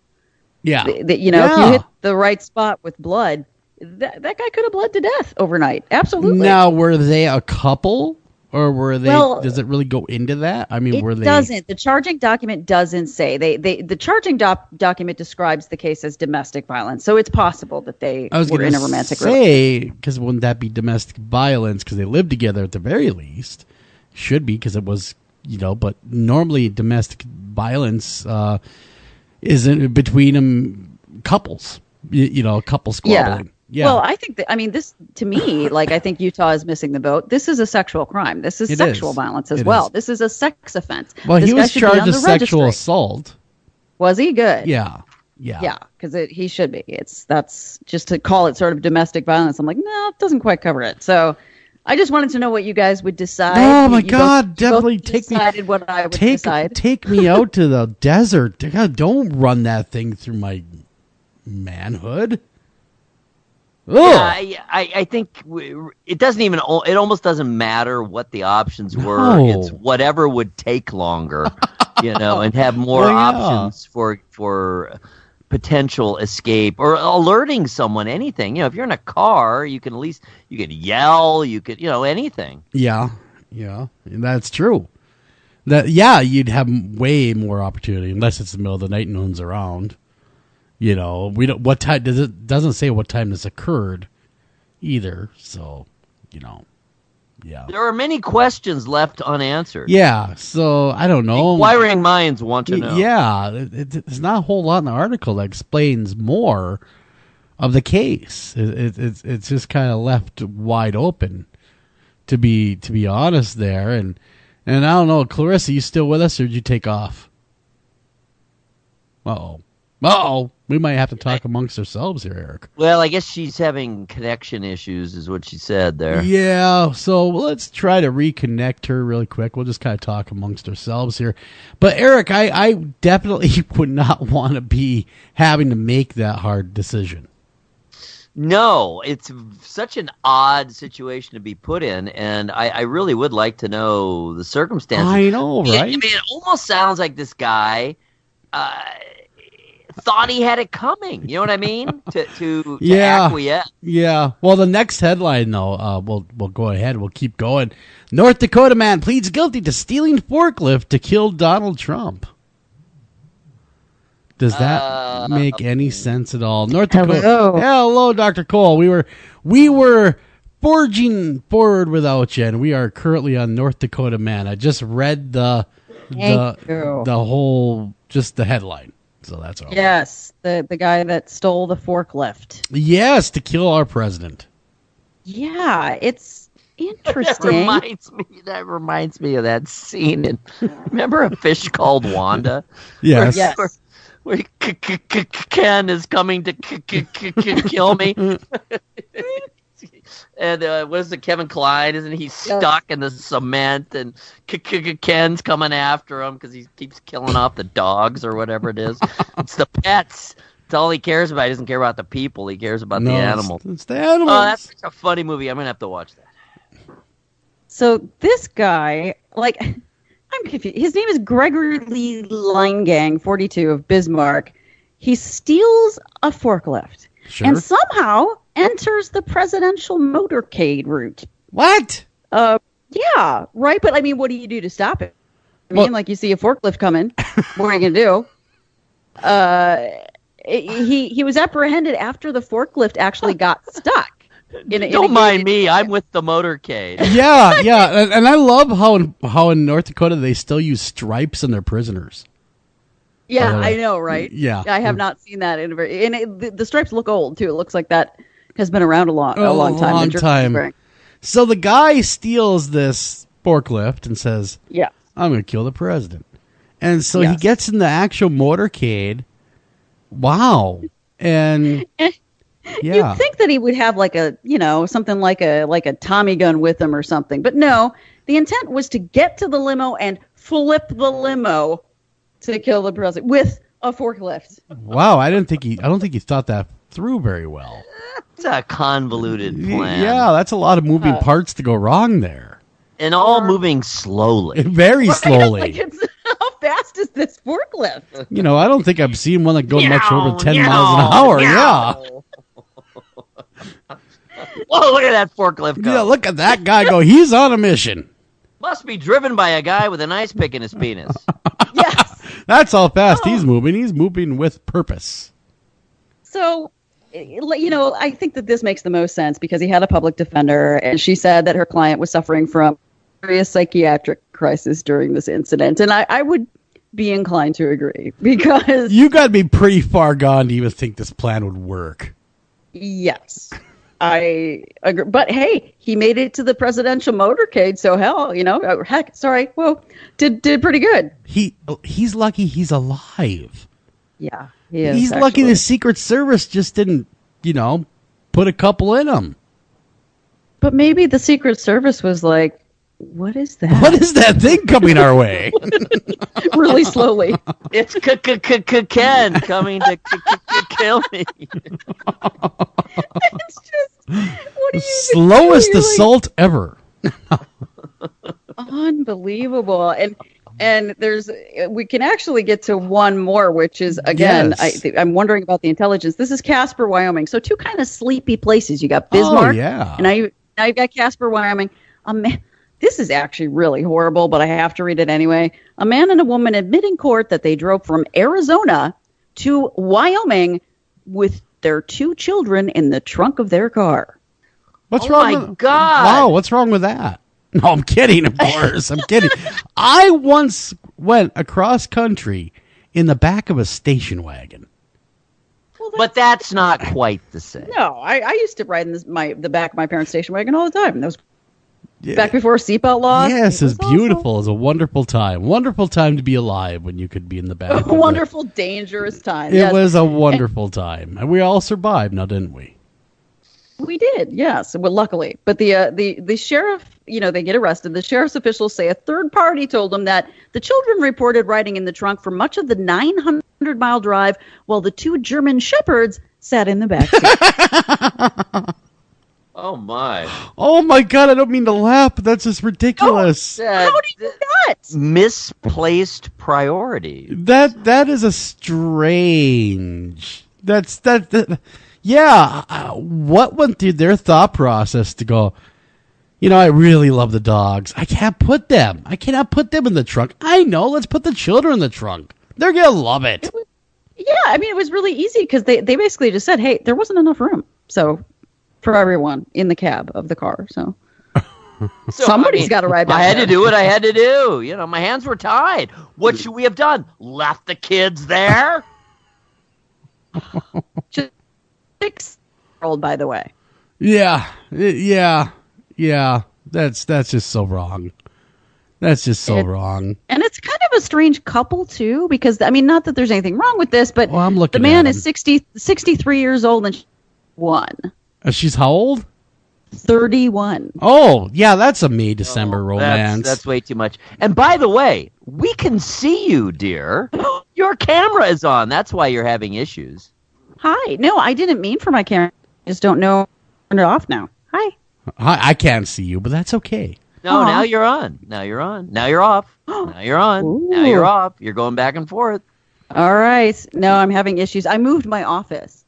Yeah. If you hit the right spot with blood, that guy could have bled to death overnight. Absolutely. Now, were they a couple? Or were they? Well, does it really go into that? I mean, were they? It doesn't. The charging document doesn't say. The charging document describes the case as domestic violence. So it's possible that they were in a romantic relationship. Because wouldn't that be domestic violence? Because they lived together at the very least. Should be, because it was, But normally domestic violence isn't between them couples. Couples squabbling. Yeah. Well, I think this, to me, I think Utah is missing the boat. This is a sexual crime. This is sexual violence as well. This is a sex offense. Well, he was charged with sexual assault. Was he? Good. Yeah. Yeah, because he should be. That's just to call it sort of domestic violence. I'm like, no, it doesn't quite cover it. So I just wanted to know what you guys would decide. Oh, my God. Definitely decided what I would decide. Take me out to the desert. God, don't run that thing through my manhood. Yeah, I think it doesn't even. It almost doesn't matter what the options were. No. It's whatever would take longer, and have more options for potential escape or alerting someone. Anything, if you're in a car, you can yell, you could, anything. Yeah, that's true. You'd have way more opportunity unless it's the middle of the night and no one's around. We don't. What time doesn't say what time this occurred, either. So, yeah. There are many questions left unanswered. Yeah. So I don't know. Inquiring minds want to know. Yeah, there's not a whole lot in the article that explains more of the case. It's just kind of left wide open, to be honest there. And I don't know, Clarissa, you still with us, or did you take off? Uh-oh. We might have to talk amongst ourselves here, Eric. Well, I guess she's having connection issues, is what she said there. Yeah, so let's try to reconnect her really quick. We'll just kind of talk amongst ourselves here. But, Eric, I definitely would not want to be having to make that hard decision. No, it's such an odd situation to be put in, and I really would like to know the circumstances. I know, right? I mean, it almost sounds like this guy thought he had it coming. You know what I mean? To acquiesce. Yeah. Well, the next headline, though, we'll go ahead. We'll keep going. North Dakota man pleads guilty to stealing forklift to kill Donald Trump. Does that make any sense at all? North Dakota. Hello, Dr. Cole. We were forging forward without you, and we are currently on North Dakota man. I just read the whole, just the headline. So that's all. Yes, the guy that stole the forklift. Yes, to kill our president. Yeah, it's interesting. That reminds me of that scene in, remember A Fish Called Wanda? Yes. Where Ken is coming to kill me. And what is it, Kevin Kline? Isn't he stuck in the cement? And Ken's coming after him because he keeps killing off the dogs or whatever it is. It's the pets. It's all he cares about. He doesn't care about the people. He cares about the animals. It's the animals. Oh, that's such a funny movie. I'm going to have to watch that. So this guy, I'm confused. His name is Gregory Lee Leingang, 42, of Bismarck. He steals a forklift and somehow enters the presidential motorcade route. What? Yeah, right. But I mean, what do you do to stop it? You see a forklift coming. What are you gonna do? He was apprehended after the forklift actually got stuck. Don't mind me. I'm with the motorcade. Yeah, and I love how in North Dakota they still use stripes in their prisoners. Yeah, I know, right? Yeah, I have not seen that the stripes look old too. It looks like that has been around a long time. So the guy steals this forklift and says, "Yeah, I'm going to kill the president." And so he gets in the actual motorcade. Wow, and. Yeah. You'd think that he would have something like a Tommy gun with him or something, but no. The intent was to get to the limo and flip the limo to kill the president with a forklift. Wow, I don't think he thought that through very well. It's a convoluted plan. Yeah, that's a lot of moving parts to go wrong there, and all moving slowly, very slowly. How fast is this forklift? I don't think I've seen one that goes much over 10 miles an hour. Yeah. Whoa, look at that forklift go. Yeah, look at that guy go. He's on a mission. Must be driven by a guy with an ice pick in his penis. Yes. That's how fast he's moving. He's moving with purpose. So, I think that this makes the most sense because he had a public defender, and she said that her client was suffering from serious psychiatric crisis during this incident. And I would be inclined to agree because... You got to be pretty far gone to even think this plan would work. Yes. I agree. But hey, he made it to the presidential motorcade, so did pretty good. He's lucky he's alive. Yeah, he is, he's lucky the Secret Service just didn't, put a couple in him. But maybe the Secret Service was like, what is that? What is that thing coming our way? Really slowly. It's Ken coming to kill me. It's just, what are you slowest assault ever. Unbelievable. And we can actually get to one more, which is, again, yes. I'm wondering about the intelligence. This is Casper, Wyoming. So two kind of sleepy places. You got Bismarck. Oh, yeah. And now you've got Casper, Wyoming. This is actually really horrible, but I have to read it anyway. A man and a woman admit in court that they drove from Arizona to Wyoming with their 2 children in the trunk of their car. What's wrong? Oh, my God. Wow, what's wrong with that? No, I'm kidding, of course. I'm kidding. I once went across country in the back of a station wagon. But that's not quite the same. No, I used to ride in the back of my parents' station wagon all the time. That was back before seatbelt laws. Yes, it's beautiful. It's a wonderful time. Wonderful time to be alive when you could be in the back. A wonderful, dangerous time. It was a wonderful time. And we all survived now, didn't we? We did, yes. Well, luckily. But the sheriff, they get arrested. The sheriff's officials say a third party told them that the children reported riding in the trunk for much of the 900-mile drive while the 2 German shepherds sat in the back seat. Oh, my. Oh, my God. I don't mean to laugh, but that's just ridiculous. How do you do that? Misplaced priority. That is a strange... Yeah. What went through their thought process to go, I really love the dogs. I cannot put them in the trunk. I know. Let's put the children in the trunk. They're going to love it. It was really easy because they basically just said, hey, there wasn't enough room. So... for everyone in the cab of the car, so somebody's got to ride back. I had to do what I had to do. My hands were tied. What should we have done? Left the kids there? Just 6-year-old, by the way. Yeah. That's just so wrong. That's just so wrong. And it's kind of a strange couple too, because not that there's anything wrong with this, but the man is 63 years old and she's 1. She's how old? 31. Oh, yeah, that's a May-December romance. That's way too much. And by the way, we can see you, dear. Your camera is on. That's why you're having issues. Hi. No, I didn't mean for my camera. I just don't know. Turn it off now. Hi. I can't see you, but that's okay. No, now you're on. Now you're on. Now you're off. Now you're on. Ooh. Now you're off. You're going back and forth. All right. No, I'm having issues. I moved my office.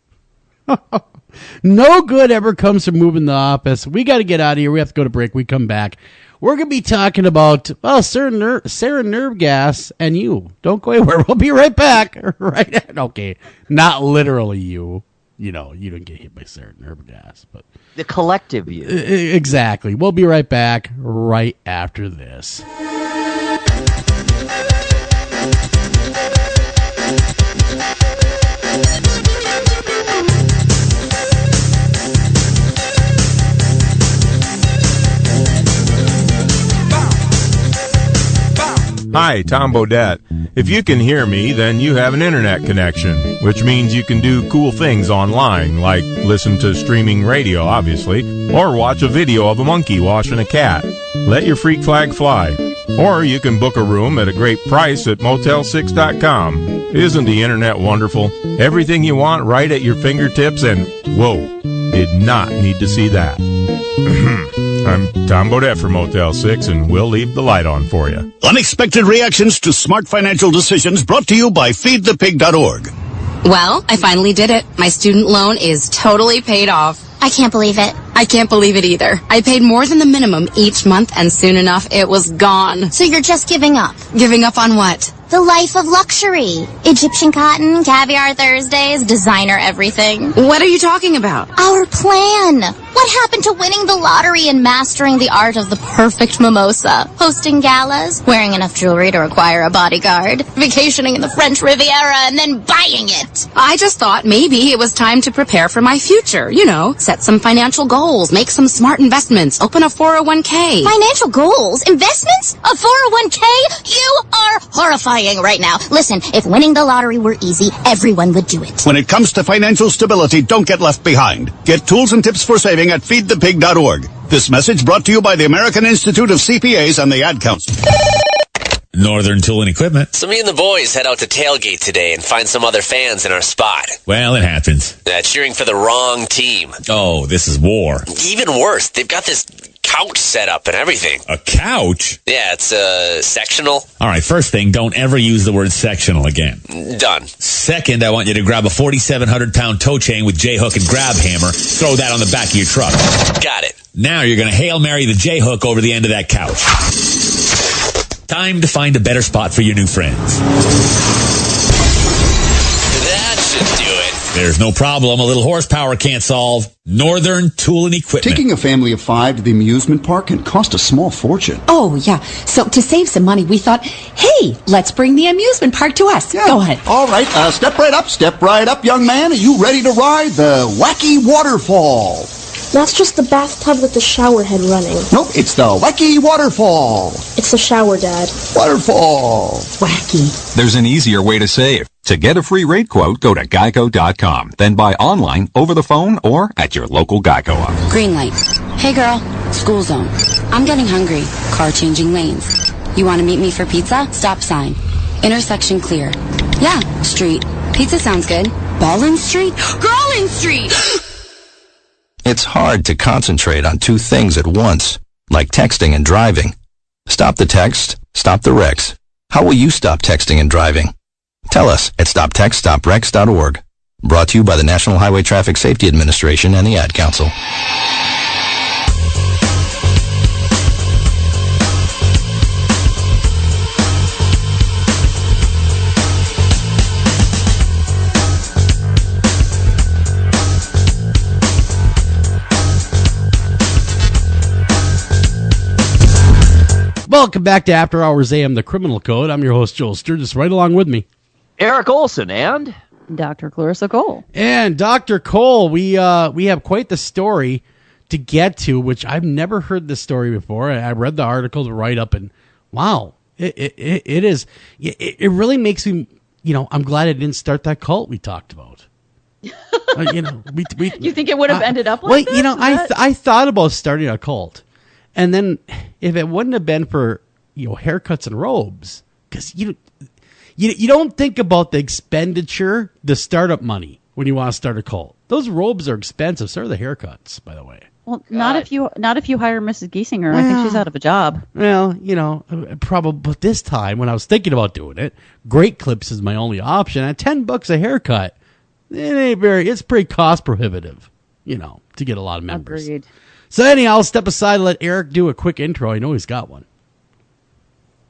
No good ever comes from moving the office. We got to get out of here. We have to go to break. We come back. We're going to be talking about, sarin nerve gas and you. Don't go anywhere. We'll be right back. Okay. Not literally you. You don't get hit by sarin nerve gas, but the collective you. Exactly. We'll be right back right after this. Hi, Tom Bodette. If you can hear me, then you have an internet connection, which means you can do cool things online, like listen to streaming radio, obviously, or watch a video of a monkey washing a cat. Let your freak flag fly. Or you can book a room at a great price at Motel6.com. Isn't the internet wonderful? Everything you want right at your fingertips, and whoa, did not need to see that. I'm Tom Bodette for Motel 6, and we'll leave the light on for you. Unexpected reactions to smart financial decisions brought to you by feedthepig.org. Well, I finally did it. My student loan is totally paid off. I can't believe it. I can't believe it either. I paid more than the minimum each month, and soon enough, it was gone. So you're just giving up? Giving up on what? The life of luxury. Egyptian cotton, caviar Thursdays, designer everything. What are you talking about? Our plan. What happened to winning the lottery and mastering the art of the perfect mimosa? Hosting galas, wearing enough jewelry to require a bodyguard, vacationing in the French Riviera, and then buying it. I just thought maybe it was time to prepare for my future. You know, set some financial goals, make some smart investments, open a 401k. Financial goals? Investments? A 401k? You are horrifying right now. Listen, if winning the lottery were easy, everyone would do it. When it comes to financial stability, don't get left behind. Get tools and tips for saving at feedthepig.org. This message brought to you by the American Institute of CPAs and the Ad Council. Northern Tool and Equipment. So me and the boys head out to tailgate today and find some other fans in our spot. Well, it happens. Cheering for the wrong team. Oh, this is war. Even worse, they've got this couch set up and everything. A couch? Yeah, it's sectional. All right, first thing, don't ever use the word sectional again. Done. Second, I want you to grab a 4,700-pound tow chain with J-hook and grab hammer. Throw that on the back of your truck. Got it. Now you're going to Hail Mary the J-hook over the end of that couch. Time to find a better spot for your new friends. That should do it. There's no problem a little horsepower can't solve. Northern Tool and Equipment. Taking a family of 5 to the amusement park can cost a small fortune. Oh, yeah. So to save some money, we thought, hey, let's bring the amusement park to us. Yeah. Go ahead. All right. Step right up, young man. Are you ready to ride the wacky waterfall? That's just the bathtub with the shower head running. Nope, it's the wacky waterfall. It's the shower, Dad. Waterfall. Wacky. There's an easier way to save. To get a free rate quote, go to geico.com. Then buy online, over the phone, or at your local Geico office. Green light. Hey, girl. School zone. I'm getting hungry. Car changing lanes. You want to meet me for pizza? Stop sign. Intersection clear. Yeah, street. Pizza sounds good. Ballin Street? Girlin Street! It's hard to concentrate on two things at once, like texting and driving. Stop the text, stop the wrecks. How will you stop texting and driving? Tell us at stoptextstopwrecks.org. Brought to you by the National Highway Traffic Safety Administration and the Ad Council. Welcome back to After Hours AM, the Criminal Code. I'm your host, Joel Sturgis. Right along with me, Eric Olsen and Dr. Clarissa Cole. And Dr. Cole, we have quite the story to get to, which I've never heard this story before. I read the article, the write-up, and wow, it really makes me, I'm glad I didn't start that cult we talked about. You think it would have ended up like this? I thought about starting a cult. And then, if it wouldn't have been for haircuts and robes, because you don't think about the expenditure, the startup money when you want to start a cult. Those robes are expensive. So are the haircuts, by the way. Well, not if you hire Mrs. Giesinger. I think she's out of a job. Well, probably. But this time, when I was thinking about doing it, Great Clips is my only option. At $10 a haircut, it's pretty cost prohibitive, to get a lot of members. Agreed. So anyhow, I'll step aside and let Eric do a quick intro. I know he's got one.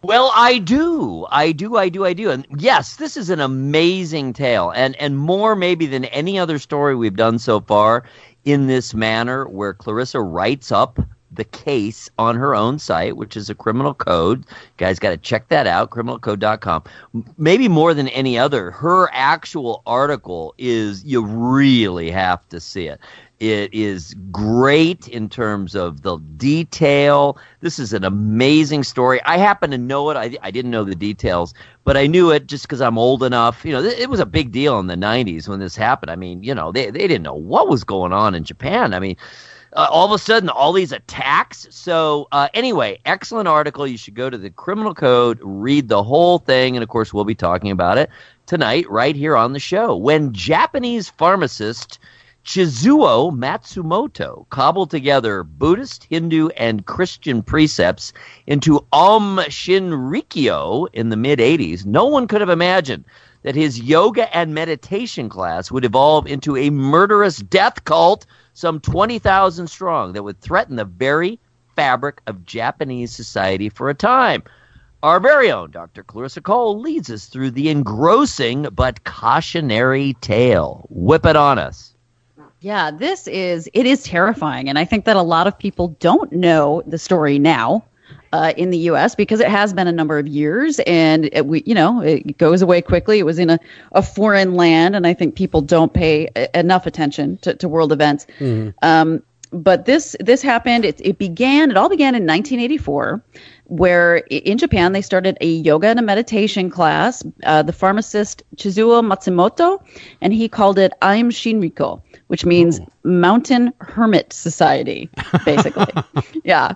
Well, I do. And yes, this is an amazing tale, and more maybe than any other story we've done so far in this manner, where Clarissa writes up the case on her own site, which is a criminal code. You guys got to check that out, criminalcode.com. Maybe more than any other, her actual article you really have to see it. It is great in terms of the detail. This is an amazing story. I happen to know it. I didn't know the details, but I knew it just because I'm old enough. It was a big deal in the 90s when this happened. I mean, they didn't know what was going on in Japan. I mean, all of a sudden, all these attacks. So anyway, excellent article. You should go to the Criminal Code, read the whole thing, and of course, we'll be talking about it tonight right here on the show. When Japanese pharmacist Chizuo Matsumoto cobbled together Buddhist, Hindu, and Christian precepts into Aum Shinrikyo in the mid-'80s, no one could have imagined that his yoga and meditation class would evolve into a murderous death cult, some 20,000 strong, that would threaten the very fabric of Japanese society for a time. Our very own Dr. Clarissa Cole leads us through the engrossing but cautionary tale. Whip it on us. Yeah, it is terrifying. And I think that a lot of people don't know the story now in the U.S. because it has been a number of years and it goes away quickly. It was in a foreign land, and I think people don't pay enough attention to world events. Mm-hmm. But this happened. It all began in 1984, where in Japan they started a yoga and a meditation class. The pharmacist Chizuo Matsumoto, and he called it Aum Shinrikyo, which means Mountain Hermit Society, basically. Yeah.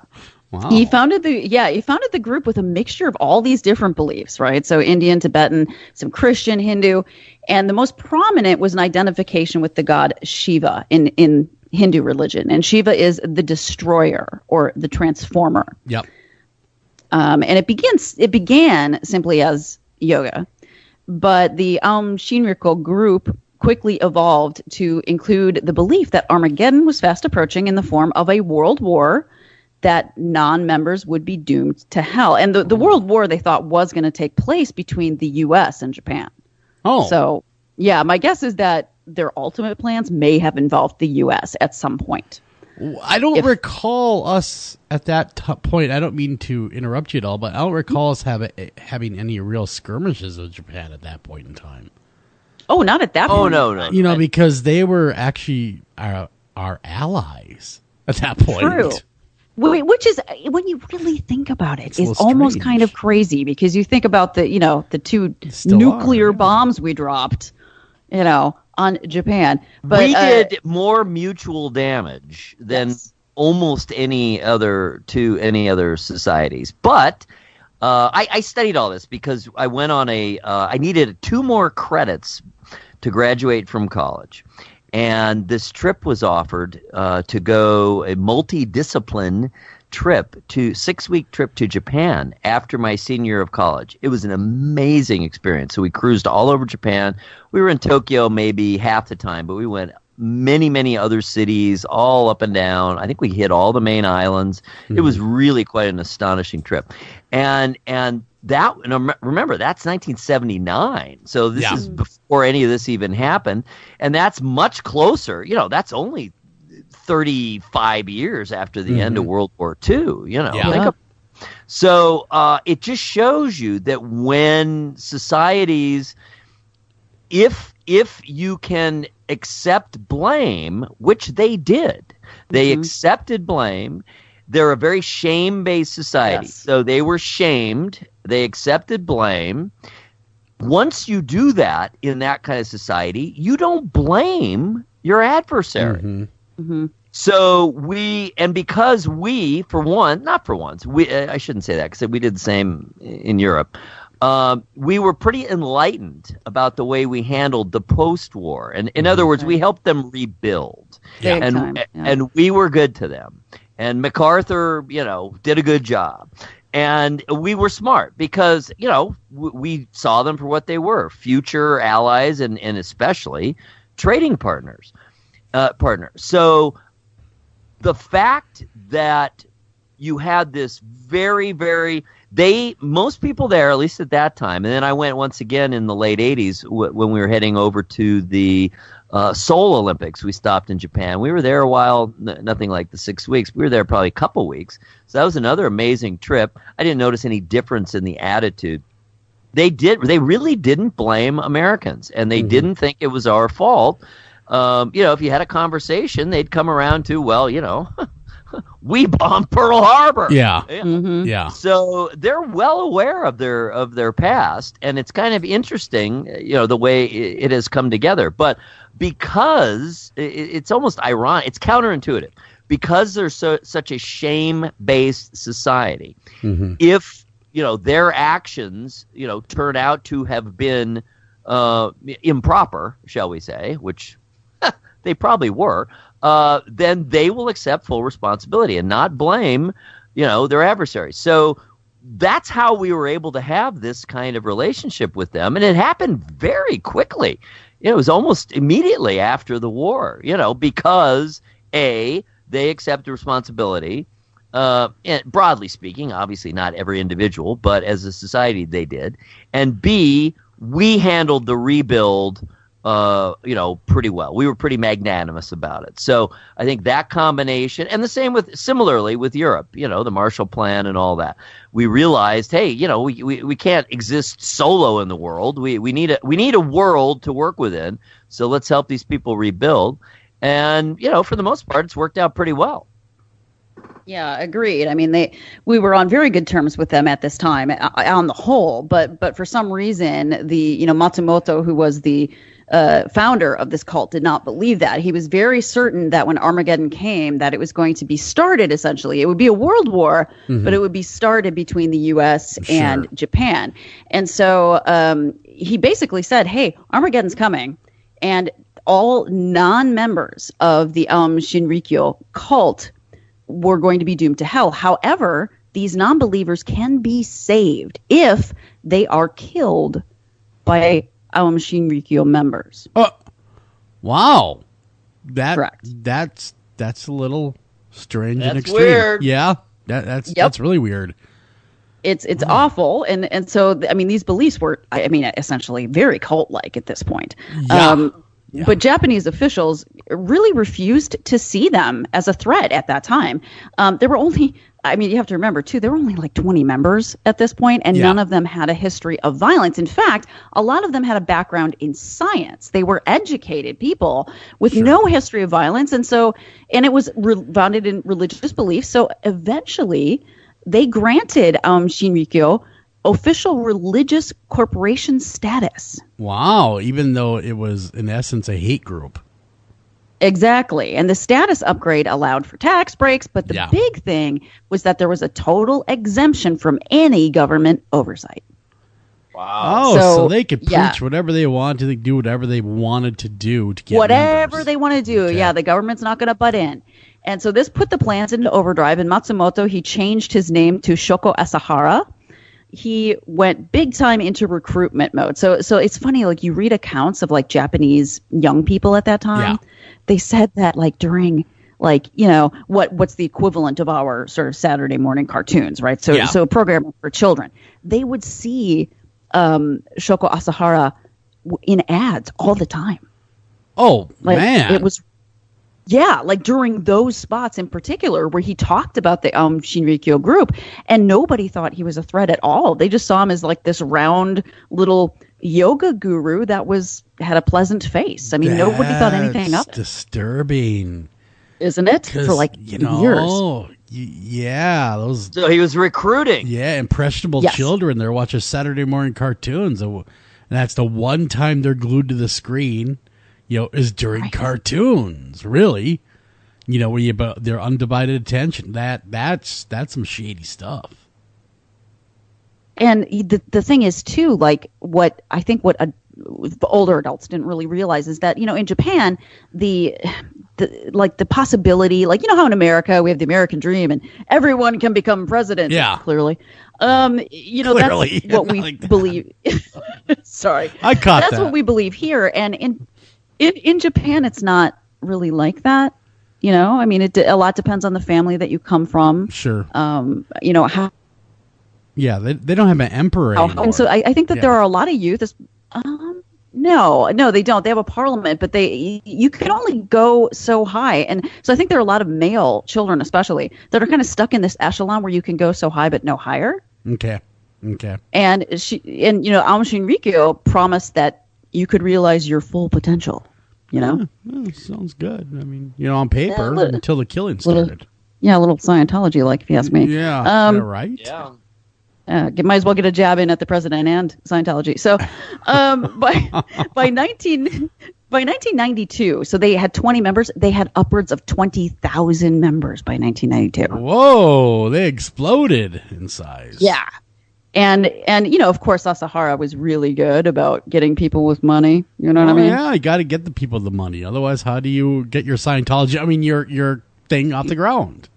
Wow. He founded the group with a mixture of all these different beliefs, right? So Indian, Tibetan, some Christian, Hindu, and the most prominent was an identification with the god Shiva in Hindu religion, and Shiva is the destroyer or the transformer. Yep. And it began simply as yoga, but the Aum Shinrikyo group quickly evolved to include the belief that Armageddon was fast approaching in the form of a world war, that non-members would be doomed to hell. And the world war they thought was going to take place between the U.S. and Japan. Oh. So, yeah, my guess is that their ultimate plans may have involved the U.S. at some point. I don't recall us at that point. I don't mean to interrupt you at all, but I don't recall us having any real skirmishes with Japan at that point in time. Oh, not at that point. Oh, no. You know, because they were actually our allies at that point. True. Which is, when you really think about it, is almost kind of crazy, because you think about the two nuclear bombs we dropped, on Japan. But we did more mutual damage than almost any other societies. But I studied all this because I went on I needed 2 more credits to graduate from college. And this trip was offered to go a multidiscipline trip 6-week trip to Japan after my senior year of college. It was an amazing experience. So we cruised all over Japan. We were in Tokyo maybe half the time, but we went many, many other cities all up and down. I think we hit all the main islands. Mm-hmm. It was really quite an astonishing trip. And remember, that's 1979. So this is before any of this even happened. And that's much closer. That's only 35 years after the end of World War II. So it just shows you that when societies, if you can accept blame, which they did, they accepted blame. They're a very shame-based society. Yes. So they were shamed. They accepted blame. Once you do that in that kind of society, you don't blame your adversary. Mm-hmm. Mm-hmm. So because we, I shouldn't say that because we did the same in Europe. We were pretty enlightened about the way we handled the post-war. And in other words, we helped them rebuild. And we were good to them. And MacArthur, did a good job. And we were smart because, we saw them for what they were, future allies and especially trading partners. So the fact that you had this very, very, most people there, at least at that time, and then I went once again in the late 80s when we were heading over to the Seoul Olympics. We stopped in Japan. We were there a while, nothing like the 6 weeks. We were there probably a couple weeks. So that was another amazing trip. I didn't notice any difference in the attitude. They really didn't blame Americans, and they didn't think it was our fault. If you had a conversation, they'd come around to, we bombed Pearl Harbor. Yeah. Mm-hmm. Yeah. So they're well aware of their past, and it's kind of interesting, the way it has come together. But because it's almost ironic, it's counterintuitive, because there's such a shame-based society. Mm-hmm. If their actions turn out to have been improper, shall we say, which they probably were, then they will accept full responsibility and not blame, their adversaries. So that's how we were able to have this kind of relationship with them. And it happened very quickly. It was almost immediately after the war, because A, they accepted responsibility. And broadly speaking, obviously not every individual, but as a society they did. And B, we handled the rebuild, pretty well. We were pretty magnanimous about it. So I think that combination, and the same similarly with Europe, the Marshall Plan and all that. We realized, hey, we can't exist solo in the world. We need a world to work within. So let's help these people rebuild. And, for the most part, it's worked out pretty well. Yeah, agreed. I mean, we were on very good terms with them at this time on the whole, but for some reason, the Matsumoto, who was the founder of this cult, did not believe that. He was very certain that when Armageddon came, that it was going to be started, essentially. It would be a world war, but it would be started between the U.S. and Japan. And so he basically said, hey, Armageddon's coming, and all non-members of the Aum Shinrikyo cult were going to be doomed to hell. However, these non-believers can be saved if they are killed by Aum Shinrikyo members. Oh, wow. Correct. That's a little strange and That's extreme. weird. Yeah, that's really weird. It's awful, and so I mean these beliefs were essentially very cult-like at this point. Yeah. But Japanese officials really refused to see them as a threat at that time. There were only, you have to remember, too, there were only like 20 members at this point, and none of them had a history of violence. In fact, a lot of them had a background in science. They were educated people with no history of violence. And it was founded in religious beliefs. So eventually, they granted Shinrikyo official religious corporation status. Wow, even though it was in essence a hate group. Exactly. And the status upgrade allowed for tax breaks, but the big thing was that there was a total exemption from any government oversight. Wow. Oh, so they could preach whatever they wanted, they could do whatever they wanted to do to get whatever members. They want to do. Okay. Yeah, the government's not going to butt in. And so this put the plans into overdrive, and Matsumoto, he changed his name to Shoko Asahara. He went big time into recruitment mode. So it's funny, like you read accounts of like Japanese young people at that time. They said that like during what's the equivalent of our sort of Saturday morning cartoons, right? So programming for children. They would see Shoko Asahara in ads all the time. Oh, man. It was like during those spots in particular where he talked about the Aum Shinrikyo group, and nobody thought he was a threat at all. They just saw him as like this round little yoga guru that had a pleasant face. I mean, nobody thought anything of it. Disturbing. Isn't it? For like years. Yeah. So he was recruiting. Yeah, impressionable children. They're watching Saturday morning cartoons. And that's the one time they're glued to the screen. Is during cartoons, really. Where you about their undivided attention. That's some shady stuff. And the thing is too, like what older adults didn't really realize is that in Japan the possibility, like how in America we have the American dream and everyone can become president. Yeah, clearly. Clearly. That's what we believe. Sorry, I caught that. That's what we believe here, and in Japan, it's not really like that. A lot depends on the family that you come from. Sure. How. Yeah, they don't have an emperor anymore. And so I think that there are a lot of youth. No, they don't. They have a parliament, but you can only go so high. And so I think there are a lot of male children, especially, that are kind of stuck in this echelon where you can go so high but no higher. Okay. And Aum Shinrikyo promised that you could realize your full potential. Sounds good. I mean, on paper until the killing started. A little Scientology, like if you ask me. Yeah. Right. Yeah. Might as well get a jab in at the president and Scientology. So, by 1992, so they had 20 members. They had upwards of 20,000 members by 1992. Whoa! They exploded in size. Yeah. And of course, Asahara was really good about getting people with money. You know what I mean? Yeah, you got to get the people the money. Otherwise, how do you get your Scientology? I mean, your thing off the ground.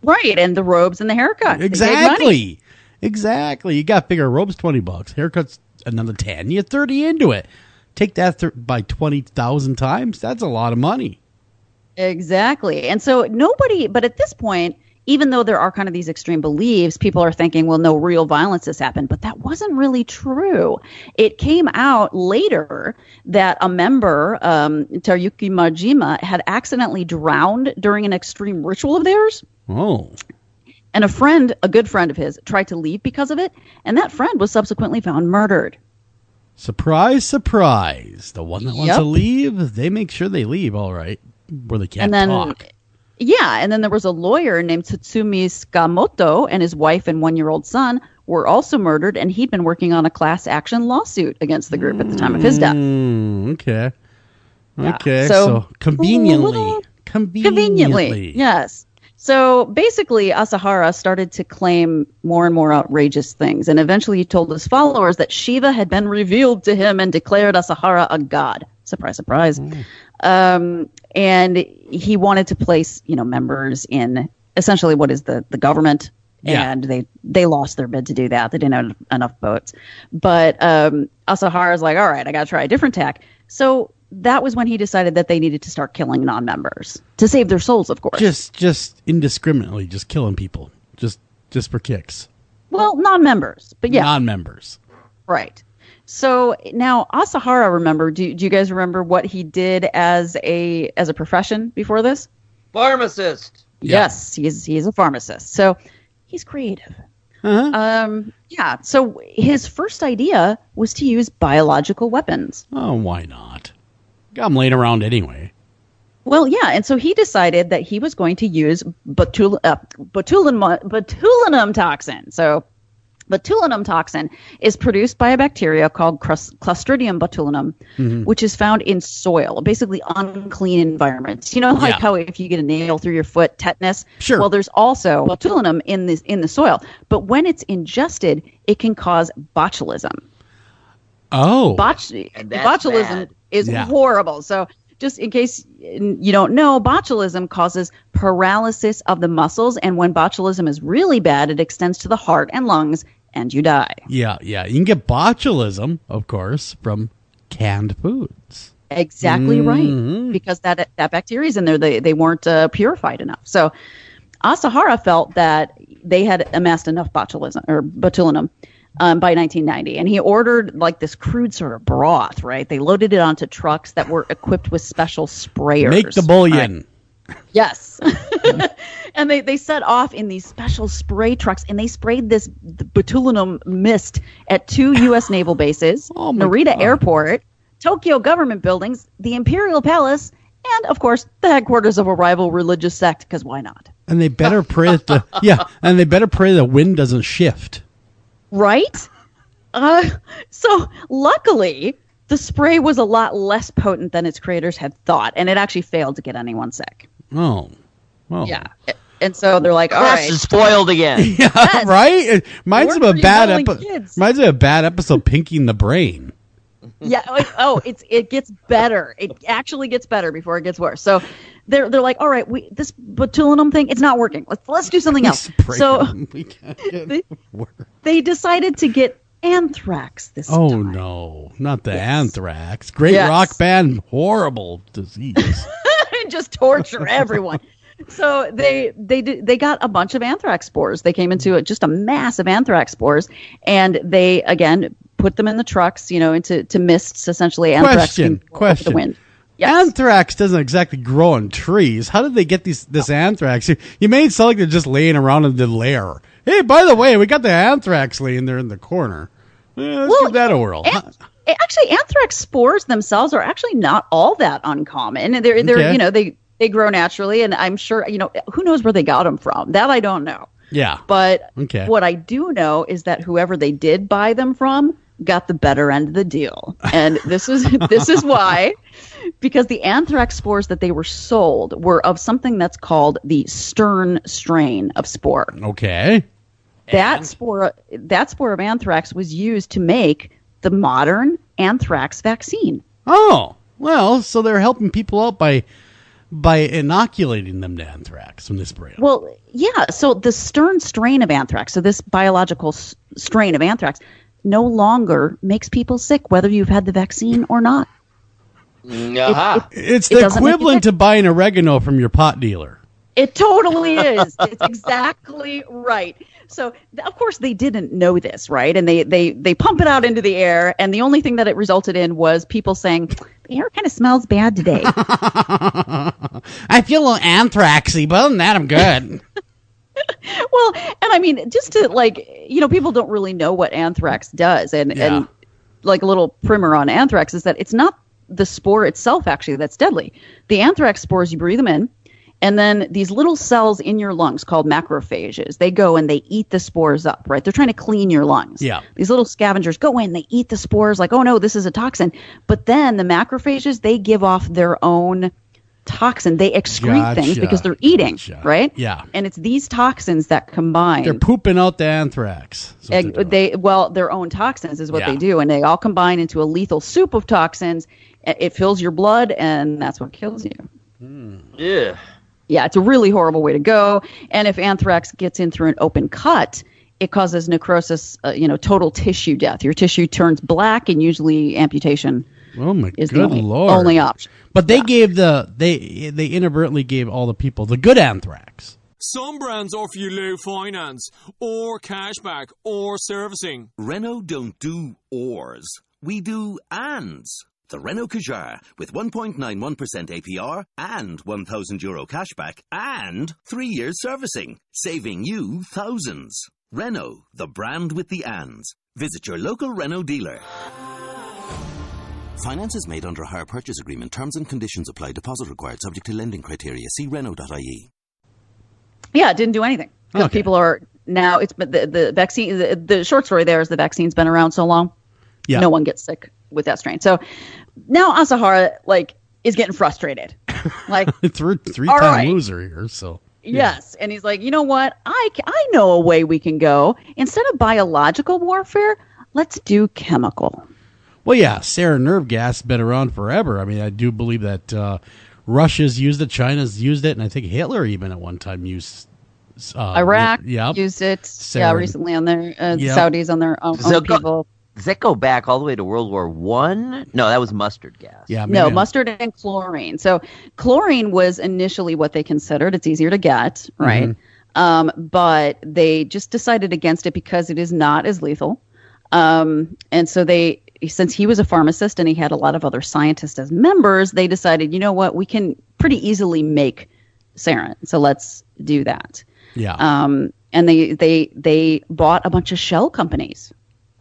Right, and the robes and the haircut. Exactly. Exactly. You got bigger robes, $20. Haircuts, another 10. You're 30 into it. Take that by 20,000 times. That's a lot of money. Exactly. And so but at this point, even though there are kind of these extreme beliefs, people are thinking, well, no real violence has happened. But that wasn't really true. It came out later that a member, Teruyuki Majima, had accidentally drowned during an extreme ritual of theirs. Oh. And a good friend of his, tried to leave because of it. And that friend was subsequently found murdered. Surprise, surprise. The one that wants to leave, they make sure they leave, all right, where they can't talk. Yeah, and then there was a lawyer named Tatsumi Skamoto, and his wife and 1-year-old son were also murdered, and he'd been working on a class action lawsuit against the group at the time of his death. Okay. Yeah. Okay, so conveniently. Yes. So basically, Asahara started to claim more and more outrageous things, and eventually he told his followers that Shiva had been revealed to him and declared Asahara a god. Surprise, surprise. And he wanted to place, members in essentially what is the government, and they lost their bid to do that. They didn't have enough votes. But Asahara's like, all right, I got to try a different tack. So that was when he decided that they needed to start killing non-members to save their souls, of course. Just indiscriminately, just killing people, just for kicks. Well, non-members, but yeah, non-members, right. So now Asahara, remember? Do you guys remember what he did as a profession before this? Pharmacist. Yes, he's a pharmacist. So he's creative. Uh-huh. So his first idea was to use biological weapons. Oh, why not? Got them laying around anyway. Well, yeah, and so he decided that he was going to use botulinum toxin. So botulinum toxin is produced by a bacteria called Clostridium botulinum, which is found in soil, basically unclean environments. How if you get a nail through your foot, tetanus? Sure. Well, there's also botulinum in the soil. But when it's ingested, it can cause botulism. Oh. Botulism is horrible. So just in case you don't know, botulism causes paralysis of the muscles. And when botulism is really bad, it extends to the heart and lungs, and you die. Yeah. You can get botulism, of course, from canned foods. Exactly right. Because that bacteria is in there. They weren't purified enough. So Asahara felt that they had amassed enough botulinum by 1990, and he ordered like this crude sort of broth, right? They loaded it onto trucks that were equipped with special sprayers. Make the bouillon. Right? Yes. And they set off in these special spray trucks, and they sprayed this botulinum mist at 2 U.S. naval bases, Narita Airport, Tokyo government buildings, the Imperial Palace, and, of course, the headquarters of a rival religious sect, because why not? And they better pray the wind doesn't shift. Right? So luckily, the spray was a lot less potent than its creators had thought, and it actually failed to get anyone sick. Oh. Yeah. And so they're like, all right. Spoiled again. Yeah, yes. Right? Reminds me of a bad episode, Pinky and the Brain. Yeah. It gets better. It actually gets better before it gets worse. So they're like, all right, this botulinum thing, it's not working. Let's do something else. So they decided to get anthrax this time. Oh no, not the anthrax. Great rock band, horrible disease. Just torture everyone. So they got a bunch of anthrax spores. They came into just a mass of anthrax spores, and they again put them in the trucks, into mists, essentially. Anthrax Question. The wind. Yes. Anthrax doesn't exactly grow on trees. How did they get this anthrax? You made it sound like they're just laying around in the lair. Hey, by the way, we got the anthrax laying there in the corner. Let's give that a whirl. Actually, anthrax spores themselves are actually not all that uncommon. They're Okay. They grow naturally, and I'm sure who knows where they got them from. That I don't know. Yeah. But okay. What I do know is that whoever they did buy them from got the better end of the deal, and this is why. Because the anthrax spores that they were sold were of something that's called the Stern strain of spore. Okay. That spore of anthrax was used to make the modern anthrax vaccine. Oh, well, so they're helping people out by by inoculating them to anthrax when they spray them. Well, yeah. So the Stern strain of anthrax, so this biological strain of anthrax, no longer makes people sick, whether you've had the vaccine or not. It's the equivalent to buying oregano from your pot dealer. It totally is. It's exactly right. So, of course, they didn't know this, right? And they pump it out into the air, and the only thing that it resulted in was people saying, the air kind of smells bad today. I feel a little anthraxy, but other than that, I'm good. Well, and I mean, just to people don't really know what anthrax does. And like a little primer on anthrax is that it's not the spore itself, actually, that's deadly. The anthrax spores, you breathe them in. And then these little cells in your lungs called macrophages, they go and they eat the spores up, right? They're trying to clean your lungs. Yeah. These little scavengers go in, they eat the spores like, oh no, this is a toxin. But then the macrophages, they give off their own toxin. They excrete things because they're eating, right? Yeah. And it's these toxins that combine. They're pooping out the anthrax. Their own toxins is what they do. And they all combine into a lethal soup of toxins. It fills your blood and that's what kills you. Yeah. Yeah, it's a really horrible way to go. And if anthrax gets in through an open cut, it causes necrosis, total tissue death. Your tissue turns black, and usually amputation is the only option. But they gave they inadvertently gave all the people the good anthrax. Some brands offer you low finance, or cashback, or servicing. Renault don't do ors. We do ands. The Renault Kadjar with 1.91% APR and €1,000 cashback and 3 years servicing, saving you thousands. Renault, the brand with the ands. Visit your local Renault dealer. Finance is made under a hire purchase agreement. Terms and conditions apply. Deposit required subject to lending criteria. See Renault.ie. Yeah, it didn't do anything. Because people are now, the vaccine, the short story there is the vaccine's been around so long. Yeah. No one gets sick with that strain. So now Asahara is getting frustrated. Three-time loser here. So yes, and he's like, you know what? I know a way we can go. Instead of biological warfare, let's do chemical. Well, yeah, sarin nerve gas has been around forever. I mean, I do believe that Russia's used it, China's used it, and I think Hitler even at one time used. Iraq used it. Sarin. Yeah, recently on their Saudis on their own people. Does that go back all the way to World War I? No, that was mustard gas. Yeah, no, mustard and chlorine. So chlorine was initially what they considered. It's easier to get, right? Mm-hmm. But they just decided against it because it is not as lethal. And so since he was a pharmacist and he had a lot of other scientists as members, they decided, you know what, we can pretty easily make sarin. So let's do that. Yeah. And they bought a bunch of shell companies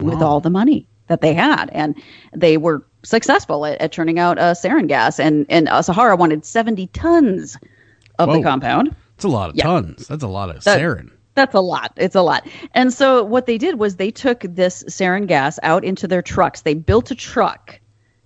with all the money that they had. And they were successful at turning out sarin gas. And Asahara wanted 70 tons of the compound. That's a lot of tons. That's a lot of sarin. That's a lot. It's a lot. And so what they did was they took this sarin gas out into their trucks. They built a truck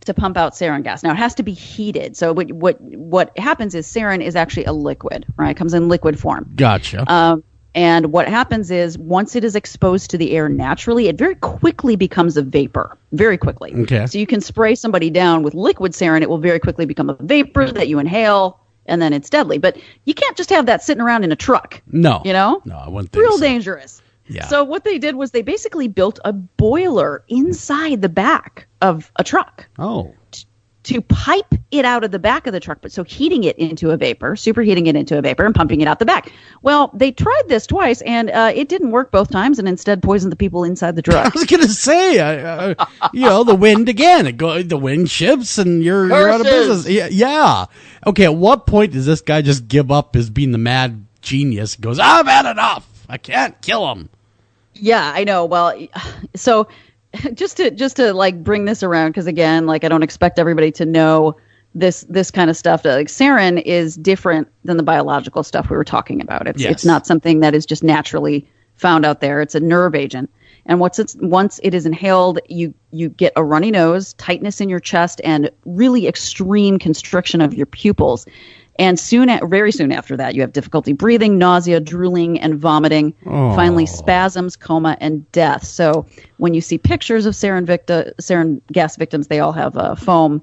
to pump out sarin gas. Now, it has to be heated. So what happens is sarin is actually a liquid, right? It comes in liquid form. Gotcha. And what happens is once it is exposed to the air naturally, it very quickly becomes a vapor, very quickly. Okay. So you can spray somebody down with liquid sarin. It will very quickly become a vapor that you inhale, and then it's deadly. But you can't just have that sitting around in a truck. No. You know? No, I wouldn't think Real so. dangerous. Yeah. So what they did was they basically built a boiler inside the back of a truck. Oh. To pipe it out of the back of the truck, but so heating it into a vapor, superheating it into a vapor, and pumping it out the back. Well, they tried this twice, and it didn't work both times, and instead poisoned the people inside the truck. I was going to say, the wind again. The wind shifts, and you're out of business. Yeah. Okay, at what point does this guy just give up as being the mad genius? Goes, I've had enough. I can't kill him. Yeah, I know. Well, so... Just to bring this around, because again, I don't expect everybody to know this kind of stuff. Sarin is different than the biological stuff we were talking about. It's not something that is just naturally found out there. It's a nerve agent, and once it is inhaled, you get a runny nose, tightness in your chest, and really extreme constriction of your pupils. And very soon after that, you have difficulty breathing, nausea, drooling, and vomiting. Oh. Finally, spasms, coma, and death. So when you see pictures of sarin gas victims, they all have foam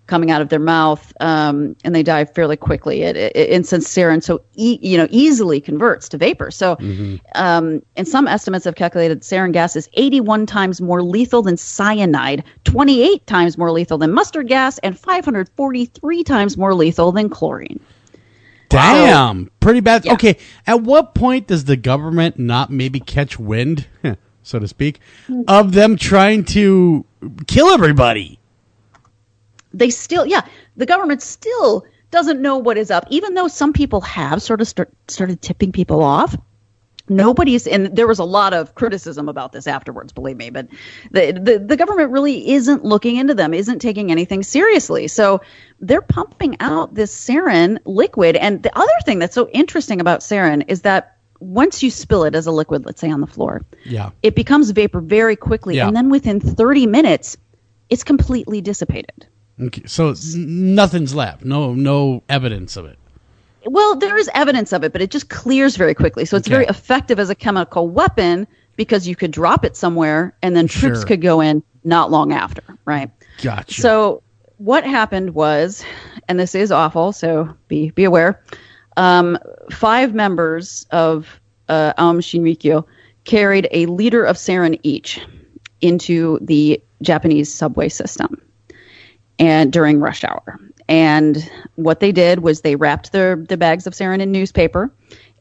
coming out of their mouth, and they die fairly quickly. And since sarin so easily converts to vapor, so and some estimates have calculated sarin gas is 81 times more lethal than cyanide, 28 times more lethal than mustard gas, and 543 times more lethal than chlorine. Damn, pretty bad. Yeah. Okay, at what point does the government not maybe catch wind, so to speak, of them trying to kill everybody? They still, the government still doesn't know what is up, even though some people have sort of started tipping people off. And there was a lot of criticism about this afterwards, believe me, but the government really isn't looking into them, isn't taking anything seriously. So they're pumping out this sarin liquid. And the other thing that's so interesting about sarin is that once you spill it as a liquid, let's say on the floor, it becomes vapor very quickly. Yeah. And then within 30 minutes, it's completely dissipated. Okay, so nothing's left. No evidence of it. Well, there is evidence of it, but it just clears very quickly. So it's very effective as a chemical weapon because you could drop it somewhere and then troops could go in not long after, right? Gotcha. So what happened was, and this is awful, so be aware, 5 members of Aum Shinrikyo carried a liter of sarin each into the Japanese subway system and during rush hour. And what they did was they wrapped the bags of sarin in newspaper,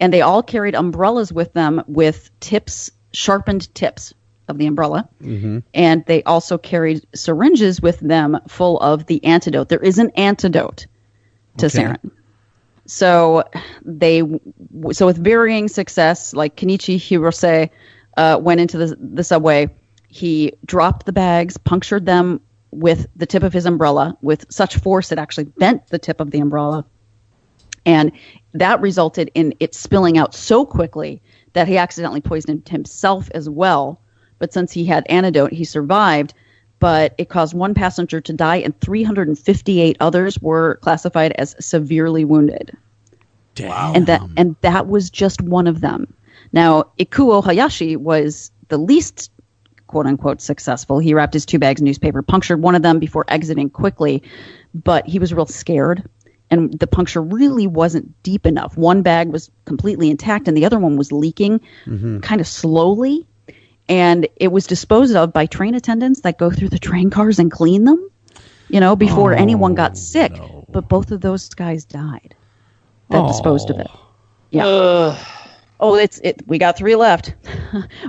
and they all carried umbrellas with them with tips, sharpened tips of the umbrella. Mm-hmm. And they also carried syringes with them full of the antidote. There is an antidote to sarin. So with varying success, like Kenichi Hirose went into the subway. He dropped the bags, punctured them with the tip of his umbrella with such force it actually bent the tip of the umbrella. And that resulted in it spilling out so quickly that he accidentally poisoned himself as well. But since he had antidote, he survived. But it caused one passenger to die and 358 others were classified as severely wounded. Damn. And that was just one of them. Now, Ikuo Hayashi was the least quote-unquote successful. He wrapped his 2 bags of newspaper, punctured one of them before exiting quickly, but he was real scared, and the puncture really wasn't deep enough. One bag was completely intact, and the other one was leaking kind of slowly, and it was disposed of by train attendants that go through the train cars and clean them, before anyone got sick. No. But both of those guys died that disposed of it. Yeah. We got 3 left.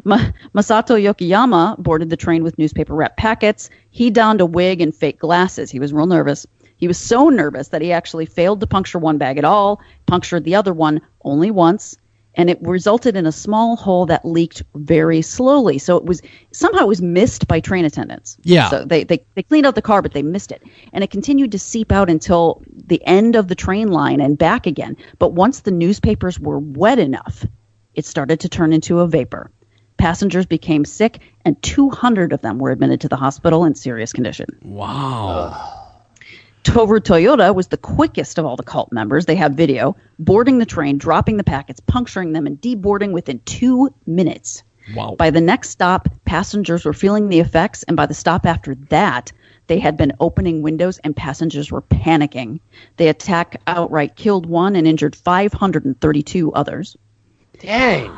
Masato Yokoyama boarded the train with newspaper wrap packets. He donned a wig and fake glasses. He was real nervous. He was so nervous that he actually failed to puncture one bag at all, punctured the other one only once, and it resulted in a small hole that leaked very slowly. So it was missed by train attendants. Yeah. So they cleaned out the car, but they missed it. And it continued to seep out until the end of the train line and back again. But once the newspapers were wet enough, it started to turn into a vapor. Passengers became sick, and 200 of them were admitted to the hospital in serious condition. Wow. Toru Toyota was the quickest of all the cult members. They have video, boarding the train, dropping the packets, puncturing them, and deboarding within 2 minutes. Wow. By the next stop, passengers were feeling the effects, and by the stop after that, they had been opening windows and passengers were panicking. The attack outright killed 1 and injured 532 others. Dang.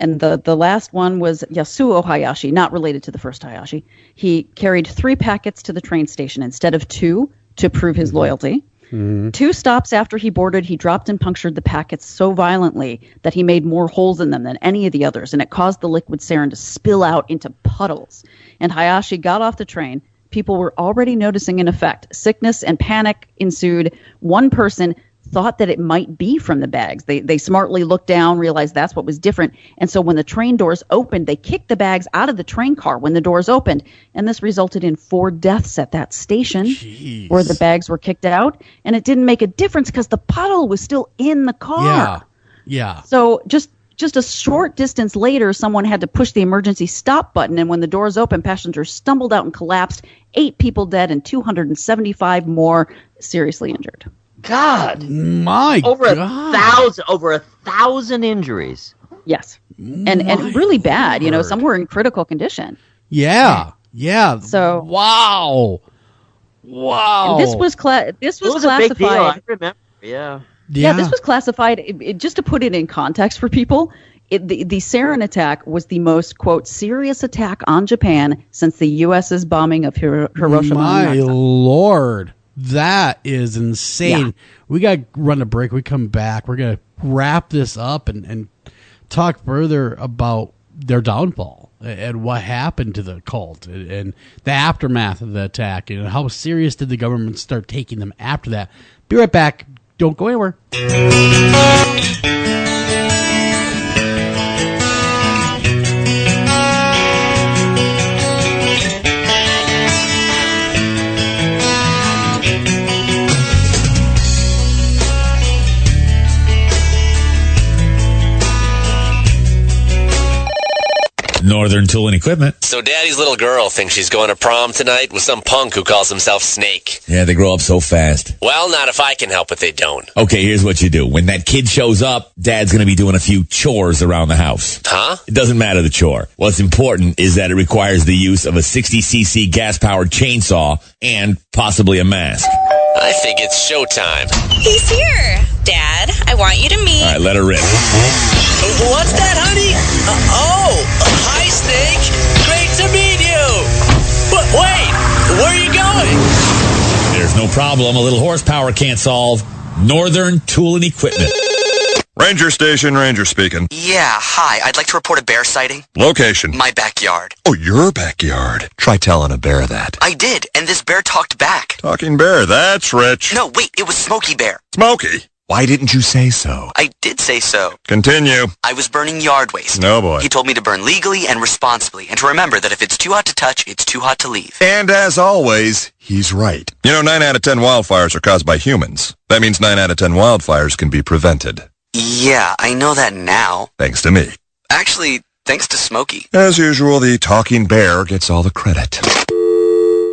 And the last one was Yasuo Hayashi, not related to the first Hayashi. He carried 3 packets to the train station instead of 2 to prove his loyalty. 2 stops after he boarded, he dropped and punctured the packets so violently that he made more holes in them than any of the others, and it caused the liquid sarin to spill out into puddles. And Hayashi got off the train. People were already noticing an effect. Sickness and panic ensued. One person thought that it might be from the bags. They smartly looked down, realized that's what was different. And so when the train doors opened, they kicked the bags out of the train car when the doors opened. And this resulted in 4 deaths at that station where the bags were kicked out. And it didn't make a difference because the puddle was still in the car. Yeah. So just a short distance later, someone had to push the emergency stop button. And when the doors opened, passengers stumbled out and collapsed. 8 people dead and 275 more seriously injured. God, my God, over 1,000 injuries. Yes, and really bad. Some were in critical condition. Yeah. So wow. Wow. And this was classified. A big deal. I remember. Yeah. Yeah, this was classified. Just to put it in context for people, the Sarin attack was the most, quote, serious attack on Japan since the U.S.'s bombing of Hiroshima. My Lord, that is insane. Yeah. We got to run a break. We come back. We're going to wrap this up and talk further about their downfall and what happened to the cult and the aftermath of the attack and how serious did the government start taking them after that. Be right back. Don't go anywhere. Northern Tool and Equipment. So Daddy's little girl thinks she's going to prom tonight with some punk who calls himself Snake. Yeah, they grow up so fast. Well, not if I can help it, they don't. Okay, here's what you do. When that kid shows up, Dad's going to be doing a few chores around the house. Huh? It doesn't matter the chore. What's important is that it requires the use of a 60cc gas-powered chainsaw and possibly a mask. I think it's showtime. He's here. Dad, I want you to meet... All right, let her rip. What's that, honey? Hi, Snake. Great to meet you. But wait, where are you going? There's no problem a little horsepower can't solve. Northern Tool and Equipment. Ranger Station, Ranger speaking. Yeah, hi. I'd like to report a bear sighting. Location. My backyard. Oh, your backyard. Try telling a bear that. I did, and this bear talked back. Talking bear, that's rich. No, wait, it was Smokey Bear. Smokey? Why didn't you say so? I did say so. Continue. I was burning yard waste. No, boy. He told me to burn legally and responsibly, and to remember that if it's too hot to touch, it's too hot to leave. And as always, he's right. You know, 9 out of 10 wildfires are caused by humans. That means 9 out of 10 wildfires can be prevented. Yeah, I know that now. Thanks to me. Actually, thanks to Smokey. As usual, the talking bear gets all the credit.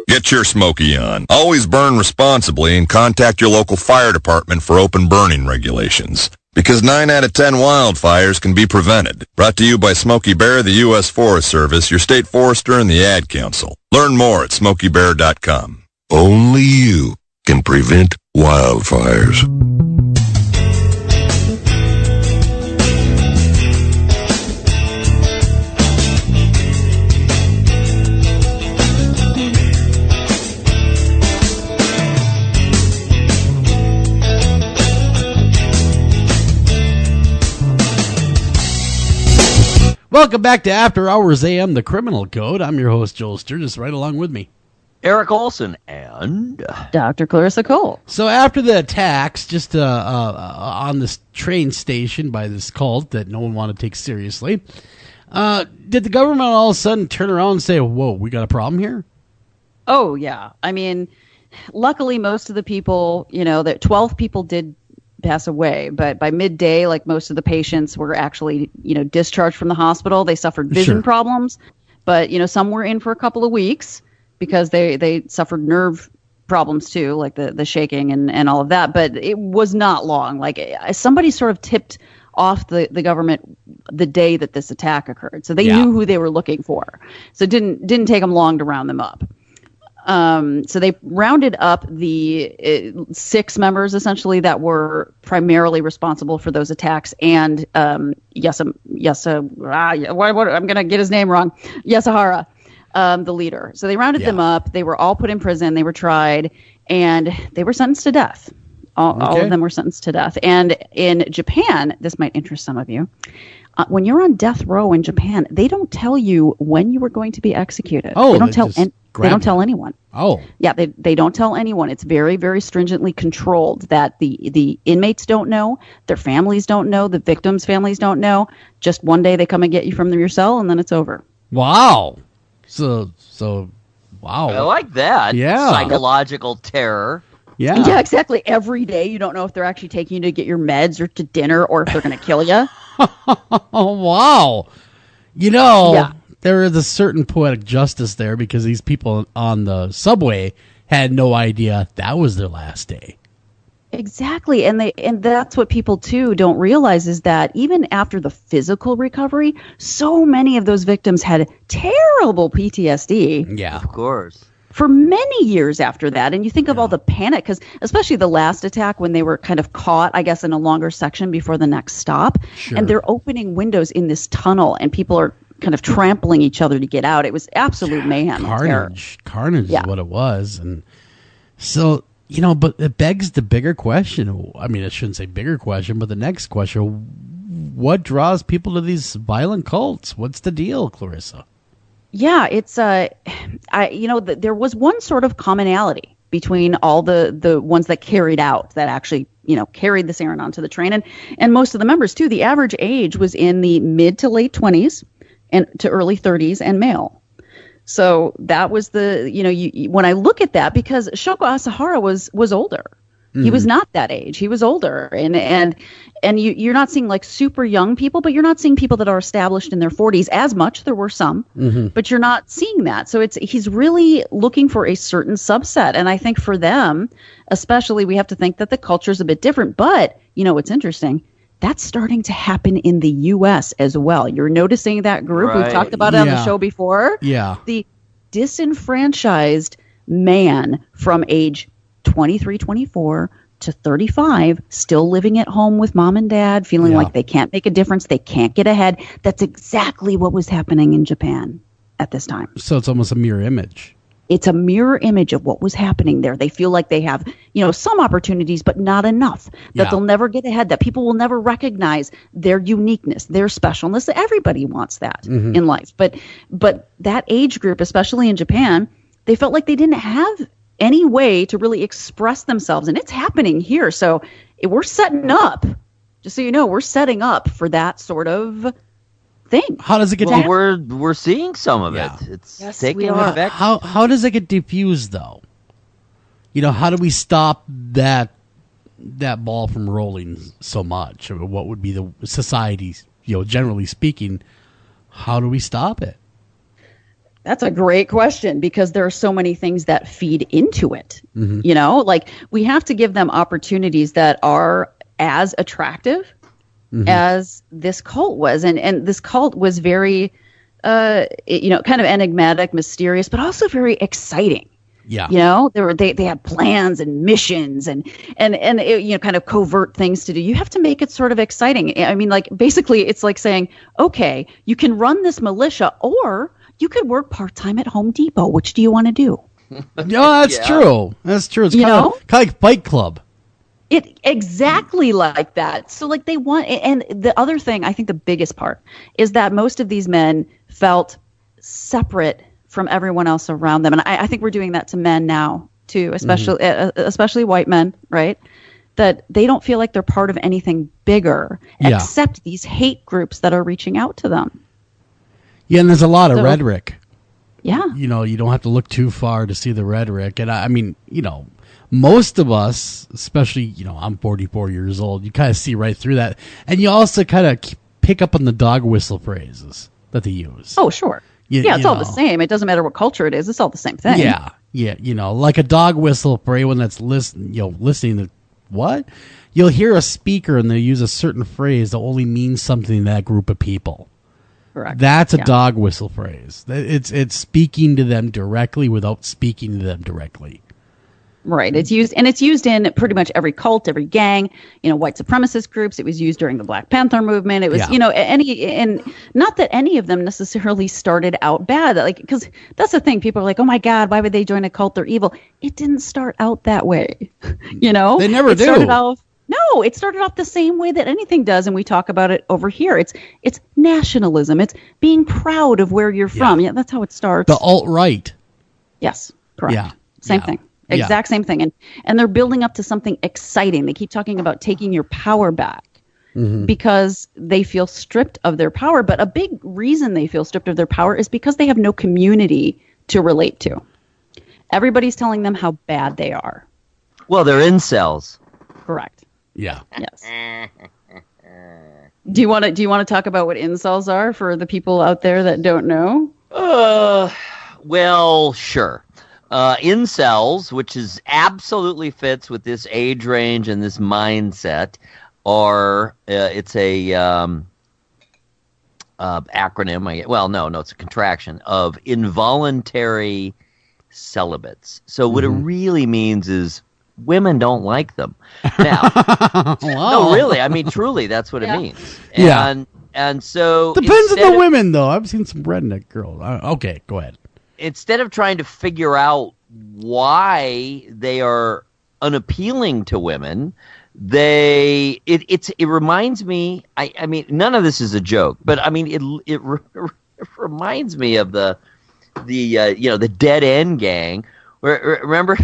Get your Smokey on. Always burn responsibly and contact your local fire department for open burning regulations. Because 9 out of 10 wildfires can be prevented. Brought to you by Smokey Bear, the U.S. Forest Service, your state forester, and the Ad Council. Learn more at smokeybear.com. Only you can prevent wildfires. Welcome back to After Hours AM, the Criminal Code. I'm your host, Joel Sturgis, right along with me. Eric Olsen and Dr. Clarissa Cole. So after the attacks, just on this train station by this cult that no one wanted to take seriously, did the government all of a sudden turn around and say, whoa, we got a problem here? Oh, yeah. I mean, luckily most of the people, that 12 people did pass away, but by midday, like most of the patients were actually, discharged from the hospital. They suffered vision problems, but, some were in for a couple of weeks because they suffered nerve problems too, like the shaking and all of that. But it was not long. Like somebody sort of tipped off the government the day that this attack occurred. So they knew who they were looking for. So it didn't take them long to round them up. So they rounded up the 6 members essentially that were primarily responsible for those attacks, and I'm going to get his name wrong, Yasuhara, the leader. So they rounded them up. They were all put in prison. They were tried, and they were sentenced to death. All of them were sentenced to death. And in Japan, this might interest some of you. When you're on death row in Japan, they don't tell you when you are going to be executed. Oh, they don't tell anyone. Oh. Yeah, they don't tell anyone. It's very, very stringently controlled that the inmates don't know, their families don't know, the victims' families don't know. Just one day they come and get you from your cell, and then it's over. Wow. So wow. I like that. Yeah. Psychological terror. Yeah, exactly. Every day you don't know if they're actually taking you to get your meds or to dinner or if they're going to kill you. Oh, wow. There is a certain poetic justice there because these people on the subway had no idea that was their last day. Exactly. And that's what people too don't realize is that even after the physical recovery, so many of those victims had terrible PTSD. Yeah. Of course. for many years after that. And you think of all the panic, because especially the last attack when they were kind of caught, I guess, in a longer section before the next stop. Sure. And they're opening windows in this tunnel and people are kind of trampling each other to get out. It was absolute mayhem. Carnage is what it was. And so, but it begs the bigger question. I mean, I shouldn't say bigger question, but the next question, what draws people to these violent cults? What's the deal, Clarissa? Yeah, it's there was one sort of commonality between all the ones that carried out, that actually, carried the sarin onto the train, and most of the members too. The average age was in the mid to late 20s and to early 30s and male. So that was when I look at that, because Shoko Asahara was older. He was not that age. He was older, and you're not seeing like super young people, but you're not seeing people that are established in their 40s as much. There were some, but you're not seeing that. So he's really looking for a certain subset, and I think for them, especially, we have to think that the culture is a bit different. But what's interesting? That's starting to happen in the U.S. as well. You're noticing that group. Right. We've talked about it on the show before. Yeah, the disenfranchised man from age 23, 24 to 35, still living at home with mom and dad, feeling like they can't make a difference, they can't get ahead. That's exactly what was happening in Japan at this time. So it's almost a mirror image. It's a mirror image of what was happening there. They feel like they have, some opportunities, but not enough, that they'll never get ahead, that people will never recognize their uniqueness, their specialness. Everybody wants that in life. But that age group, especially in Japan, they felt like they didn't have any way to really express themselves, and it's happening here. So we're setting up, just so you know, we're setting up for that sort of thing. How does it get? We're seeing some of it. It's taking effect. How does it get diffused though? How do we stop that ball from rolling so much? What would be the society? Generally speaking, how do we stop it? That's a great question, because there are so many things that feed into it. Like we have to give them opportunities that are as attractive as this cult was. And this cult was very, kind of enigmatic, mysterious, but also very exciting. Yeah. They had plans and missions and kind of covert things to do. You have to make it sort of exciting. I mean, like, basically it's like saying, okay, you can run this militia, or you could work part-time at Home Depot. Which do you want to do? That's true. That's true. It's kind of like Fight Club. It exactly like that. So like they want, and the other thing, I think the biggest part is that most of these men felt separate from everyone else around them. And I think we're doing that to men now too, especially white men, right? That they don't feel like they're part of anything bigger except these hate groups that are reaching out to them. Yeah, and there's a lot of rhetoric. Yeah. You don't have to look too far to see the rhetoric. And I mean, most of us, especially, I'm 44 years old, you kind of see right through that. And you also kind of pick up on the dog whistle phrases that they use. Oh, sure. It's all the same. It doesn't matter what culture it is. It's all the same thing. Yeah. Yeah. Like a dog whistle for anyone that's listening to what? You'll hear a speaker and they use a certain phrase that only means something to that group of people. Correct. That's a dog whistle phrase. It's speaking to them directly without speaking to them directly. Right. It's used in pretty much every cult, every gang, white supremacist groups. It was used during the Black Panther movement. It was, and not that any of them necessarily started out bad. Like, because that's the thing. People are like, oh my God, why would they join a cult? They're evil. It didn't start out that way. They never do. It started off the same way that anything does, and we talk about it over here. It's nationalism. It's being proud of where you're from. Yeah, that's how it starts. The alt-right. Yes, correct. Yeah. Same thing. Exact same thing. And they're building up to something exciting. They keep talking about taking your power back because they feel stripped of their power. But a big reason they feel stripped of their power is because they have no community to relate to. Everybody's telling them how bad they are. Well, they're incels. Correct. Yeah. Yes. Do you want to talk about what incels are for the people out there that don't know? Well, sure. Incels, which is absolutely fits with this age range and this mindset, are it's a acronym. Well, no, it's a contraction of involuntary celibates. So what it really means is women don't like them. Now, no, really, I mean, truly, that's what it means. And so depends on the women, though. I've seen some redneck girls. Okay, go ahead. Instead of trying to figure out why they are unappealing to women, it reminds me. I mean, none of this is a joke, but I mean, it reminds me of the Dead End Gang. Where, remember,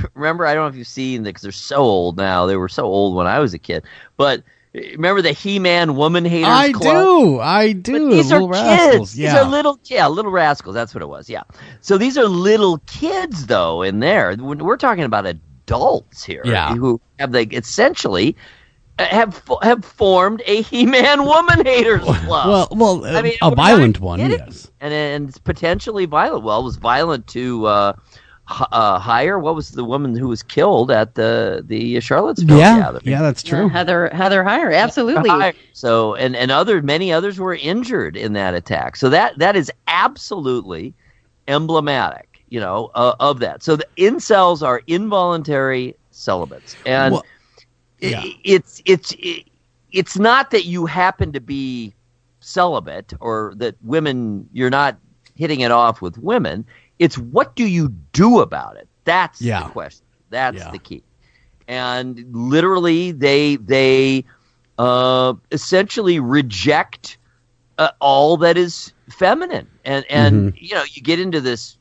I don't know if you've seen because they're so old now. They were so old when I was a kid, but. Remember the He-Man Woman Haters Club? I do. But these are kids. Rascals. These are little rascals. That's what it was. Yeah. So these are little kids, though. In there, we're talking about adults here, who have essentially have formed a He-Man Woman Haters Club. Well, I mean, a violent one, yes, and it's potentially violent. Well, it was violent to. Hire. What was the woman who was killed at the Charlottesville gathering? Yeah, that's true. Heather Heyer, absolutely. So and many others were injured in that attack. So that is absolutely emblematic, of that. So the incels are involuntary celibates, and it's not that you happen to be celibate or that women you're not hitting it off with women. It's what do you do about it? That's the question. That's the key. And literally, they essentially reject all that is feminine, and you get into this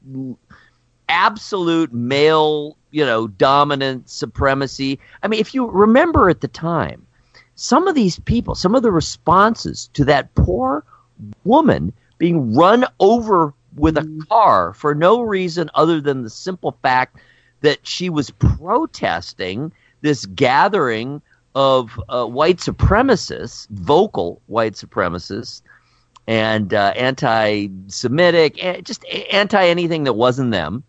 absolute male, dominant supremacy. I mean, if you remember at the time, some of these people, some of the responses to that poor woman being run over with a car for no reason other than the simple fact that she was protesting this gathering of white supremacists, vocal white supremacists, and anti-Semitic, just anti-anything that wasn't them.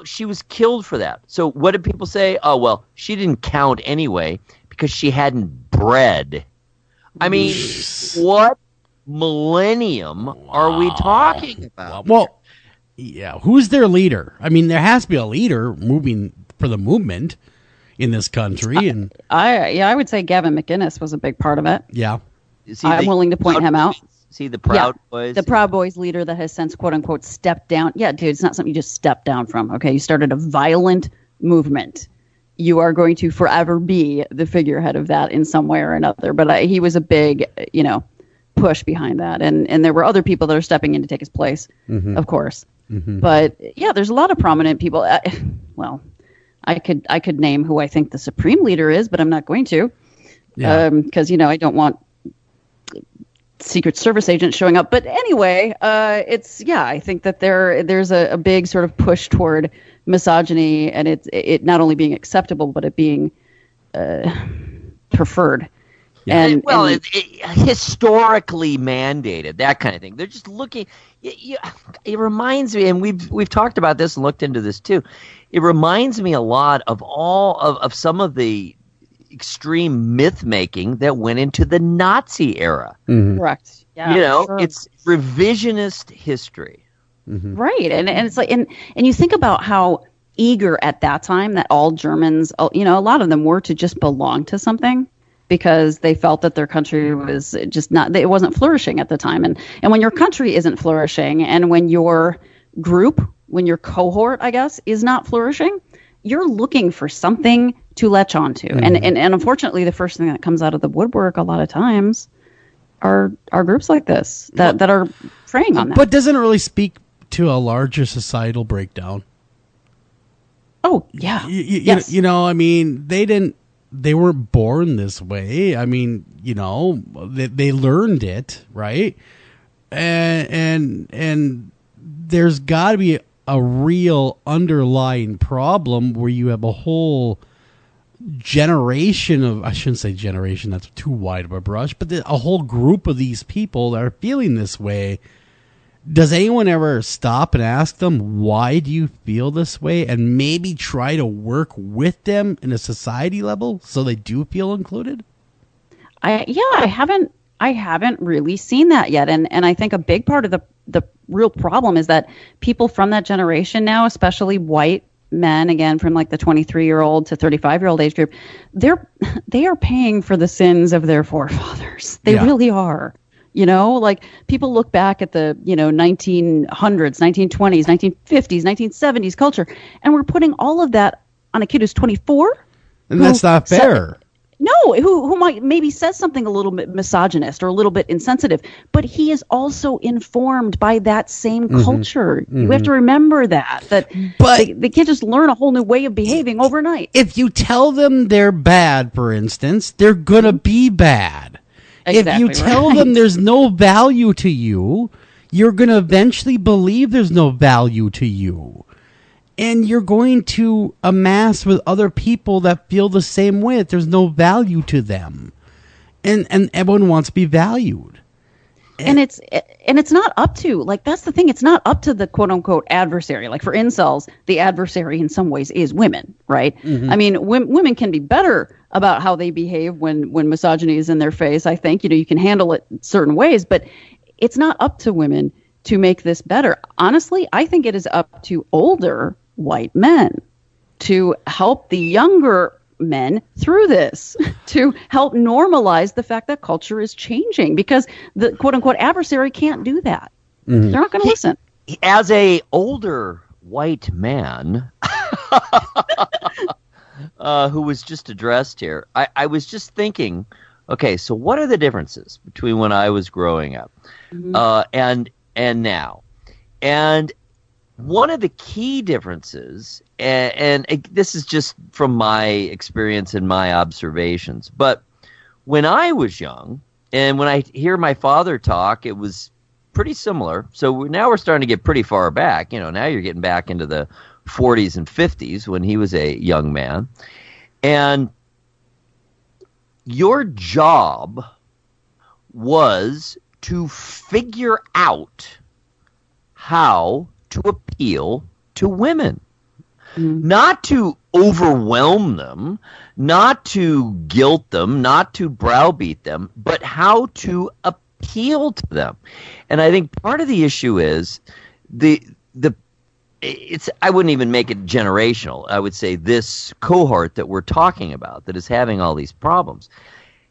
She was killed for that. So what did people say? Oh, well, she didn't count anyway because she hadn't bred. I mean, what millennium are we talking about? Well, yeah, who's their leader? I mean, there has to be a leader moving for the movement in this country, and I would say Gavin McInnes was a big part of it. Yeah, I'm willing to point him out. See the Proud Boys, the Proud Boys leader that has since quote unquote stepped down. Yeah, dude, it's not something you just step down from. Okay, you started a violent movement. You are going to forever be the figurehead of that in some way or another. But he was a big, push behind that, and there were other people that are stepping in to take his place, of course. But yeah, there's a lot of prominent people. Well, I could name who I think the supreme leader is, but I'm not going to, because I don't want Secret Service agents showing up. But anyway, I think that there's a big sort of push toward misogyny, and it not only being acceptable, but it being preferred. And it historically mandated, that kind of thing. They're just looking. It reminds me, and we've talked about this and looked into this too. It reminds me a lot of all of some of the extreme myth making that went into the Nazi era. Correct. Yeah. It's revisionist history. Right, and it's like, and you think about how eager at that time that all Germans, a lot of them were to just belong to something, because they felt that their country was just it wasn't flourishing at the time. And when your country isn't flourishing, and when your group, when your cohort, I guess, is not flourishing, you're looking for something to latch onto. And unfortunately, the first thing that comes out of the woodwork a lot of times are groups like this that are preying on that. But doesn't it really speak to a larger societal breakdown? Oh, yeah. Yes. I mean, they weren't born this way. I mean, they learned it, right? And there's got to be a real underlying problem where you have a whole generation of, I shouldn't say generation, that's too wide of a brush, but a whole group of these people that are feeling this way. Does anyone ever stop and ask them, why do you feel this way? And maybe try to work with them in a society level so they do feel included? I haven't really seen that yet. And I think a big part of the real problem is that people from that generation now, especially white men, again, from like the 23-year-old to 35-year-old age group, they are paying for the sins of their forefathers. They really are. You know, like people look back at the, 1900s, 1920s, 1950s, 1970s culture, and we're putting all of that on a kid who's 24. And that's not fair. Who might maybe says something a little bit misogynist or a little bit insensitive, but he is also informed by that same culture. You have to remember that they can't just learn a whole new way of behaving overnight. If you tell them they're bad, for instance, they're going to be bad. Exactly if you tell them there's no value to you, you're going to eventually believe there's no value to you. And you're going to amass with other people that feel the same way, that there's no value to them. And everyone wants to be valued. And it's not up to, like, that's the thing, it's not up to the quote unquote adversary. Like for incels, the adversary in some ways is women, right? I mean, women can be better about how they behave when misogyny is in their face. I think, you can handle it certain ways, but it's not up to women to make this better. Honestly, I think it is up to older white men to help the younger men through this, to help normalize the fact that culture is changing, because the quote unquote adversary can't do that. They're not going to listen. As a older white man who was just addressed here, I was just thinking, okay, so what are the differences between when I was growing up and now? And one of the key differences, and this is just from my experience and my observations, but when I was young, and when I hear my father talk, it was pretty similar. So now we're starting to get pretty far back. Now you're getting back into the 40s and 50s when he was a young man. And your job was to figure out how to appeal to women, not to overwhelm them, not to guilt them, not to browbeat them, but how to appeal to them. And I think part of the issue is I wouldn't even make it generational. I would say this cohort that we're talking about that is having all these problems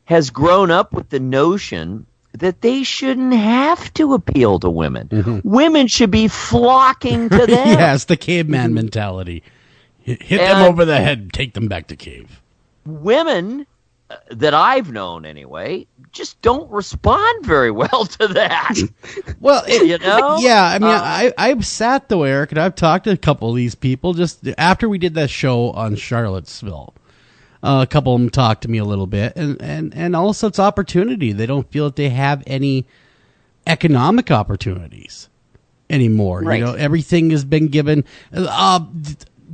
has grown up with the notion that they shouldn't have to appeal to women. Women should be flocking to them. Yes, the caveman mentality. Hit them over the head, take them back to cave. Women that I've known anyway just don't respond very well to that. Well, yeah, I mean, I've sat though, Eric, and I've talked to a couple of these people just after we did that show on Charlottesville. A couple of them talked to me a little bit, and also it's opportunity. They don't feel that they have any economic opportunities anymore. Right. Everything has been given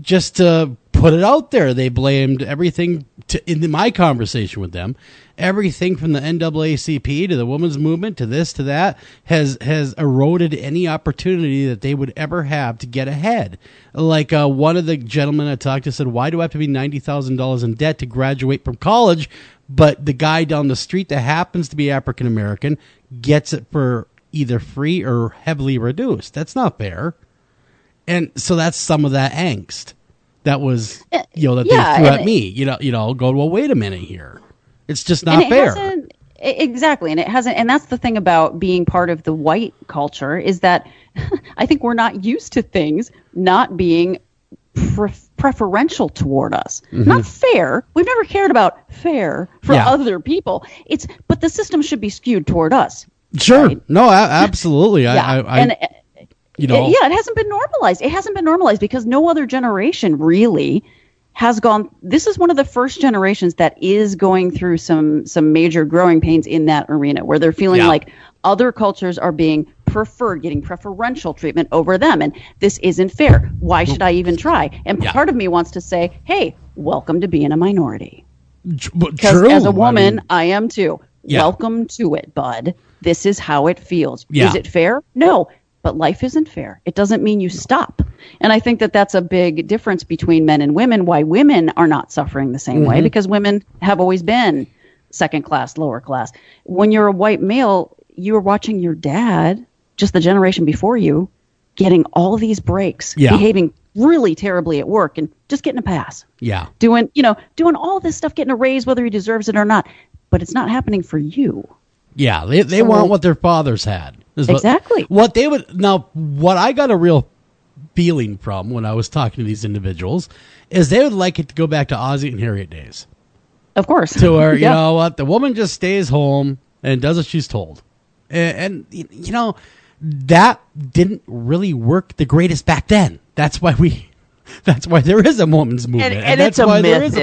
just to put it out there. They blamed everything in my conversation with them. Everything from the NAACP to the women's movement to this to that has eroded any opportunity that they would ever have to get ahead. Like one of the gentlemen I talked to said, why do I have to be $90,000 in debt to graduate from college? But the guy down the street that happens to be African American gets it for either free or heavily reduced. That's not fair. And so that's some of that angst that was, that they threw at me. Go, well, wait a minute here. It's just not fair. Exactly. And it hasn't. And that's the thing about being part of the white culture is that I think we're not used to things not being preferential toward us. Not fair. We've never cared about fair for other people. But the system should be skewed toward us. Sure. Right? No, absolutely. It hasn't been normalized. It hasn't been normalized because no other generation really has gone. This is one of the first generations that is going through some major growing pains in that arena where they're feeling like other cultures are being preferred, getting preferential treatment over them. And this isn't fair. Why should I even try? And part of me wants to say, hey, welcome to being a minority. Because as a woman, I am too. Welcome to it, bud. This is how it feels. Is it fair? No. But life isn't fair. It doesn't mean you stop. And I think that that's a big difference between men and women, why women are not suffering the same way, because women have always been second class, lower class. When you're a white male, you are watching your dad just the generation before you getting all these breaks, behaving really terribly at work and just getting a pass. Yeah. Doing all this stuff, getting a raise, whether he deserves it or not. But it's not happening for you. Yeah, they want what their fathers had. Exactly. What I got a real feeling from when I was talking to these individuals is they would like it to go back to Ozzie and Harriet days. Of course. To where, you know what, the woman just stays home and does what she's told. And that didn't really work the greatest back then. That's why there is a woman's movement. And it's a myth.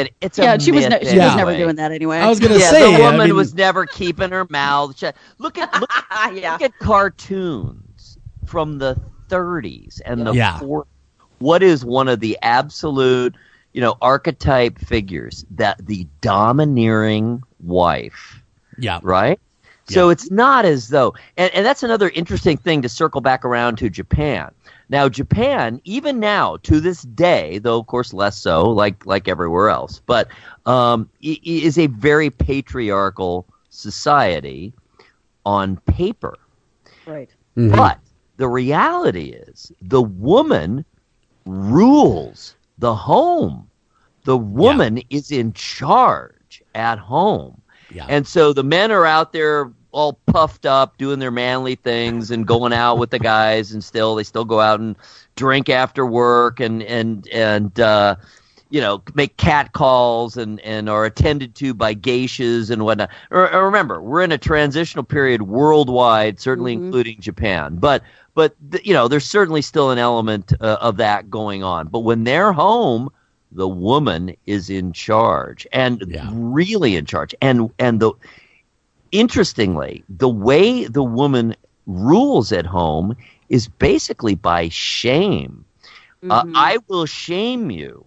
She was never doing that anyway. I was going to say. The woman was never keeping her mouth shut. Look at cartoons from the 30s and the 40s. What is one of the absolute, archetype figures? That the domineering wife. Yeah. Right? So it's not as though, and that's another interesting thing to circle back around to Japan. Now, Japan, even now, to this day, though of course less so, like everywhere else, but is a very patriarchal society on paper. Right. Mm-hmm. But the reality is the woman rules the home. The woman is in charge at home. Yeah. And so the men are out there all puffed up, doing their manly things and going out with the guys, and they still go out and drink after work and make cat calls and are attended to by geishas and whatnot. Remember, we're in a transitional period worldwide, certainly including Japan, but there's certainly still an element of that going on. But when they're home, the woman is in charge, and really in charge. And interestingly, the way the woman rules at home is basically by shame. I will shame you,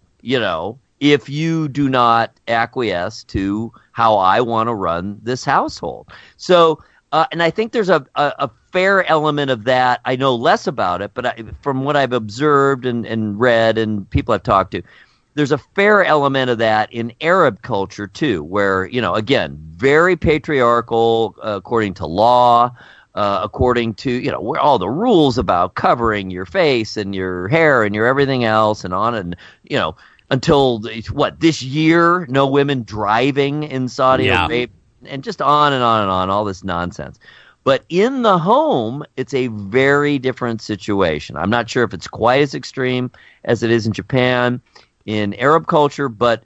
if you do not acquiesce to how I want to run this household. So, and I think there's a fair element of that. I know less about it, but from what I've observed and read and people I've talked to, there's a fair element of that in Arab culture too, where, again, very patriarchal according to law, according to, where all the rules about covering your face and your hair and your everything else and on and, until this year, no women driving in Saudi Arabia, and just on and on and on, all this nonsense. But in the home, it's a very different situation. I'm not sure if it's quite as extreme as it is in Japan, in Arab culture, but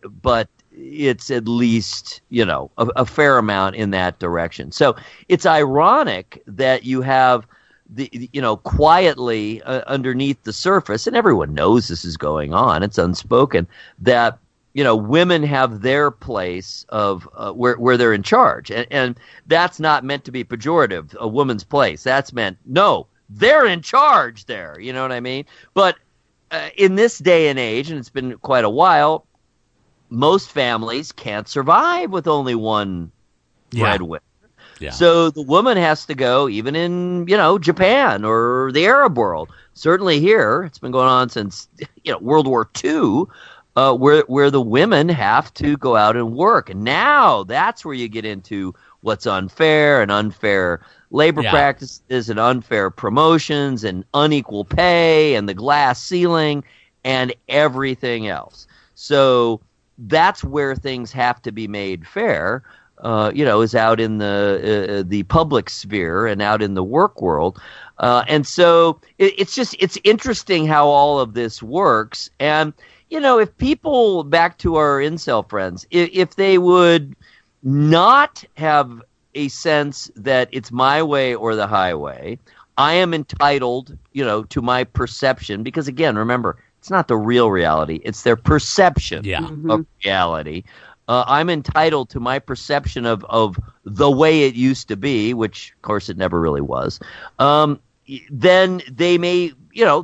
it's at least, a fair amount in that direction. So it's ironic that you have quietly underneath the surface, and everyone knows this is going on, it's unspoken, that, women have their place of where they're in charge. And that's not meant to be pejorative, a woman's place. That's meant, no, they're in charge there. You know what I mean? But in this day and age, and it's been quite a while, most families can't survive with only one breadwinner. Yeah. So the woman has to go, even in, Japan or the Arab world. Certainly here, it's been going on since, World War II, where the women have to go out and work. And now that's where you get into what's unfair and unfair labor practices and unfair promotions and unequal pay and the glass ceiling and everything else. So that's where things have to be made fair, is out in the public sphere and out in the work world. And so it's interesting how all of this works. And, if people, back to our incel friends, if they would not have a sense that it's my way or the highway, I am entitled, to my perception, because again, remember, it's not the real reality, it's their perception of reality. I'm entitled to my perception of the way it used to be, which of course it never really was. Then they may,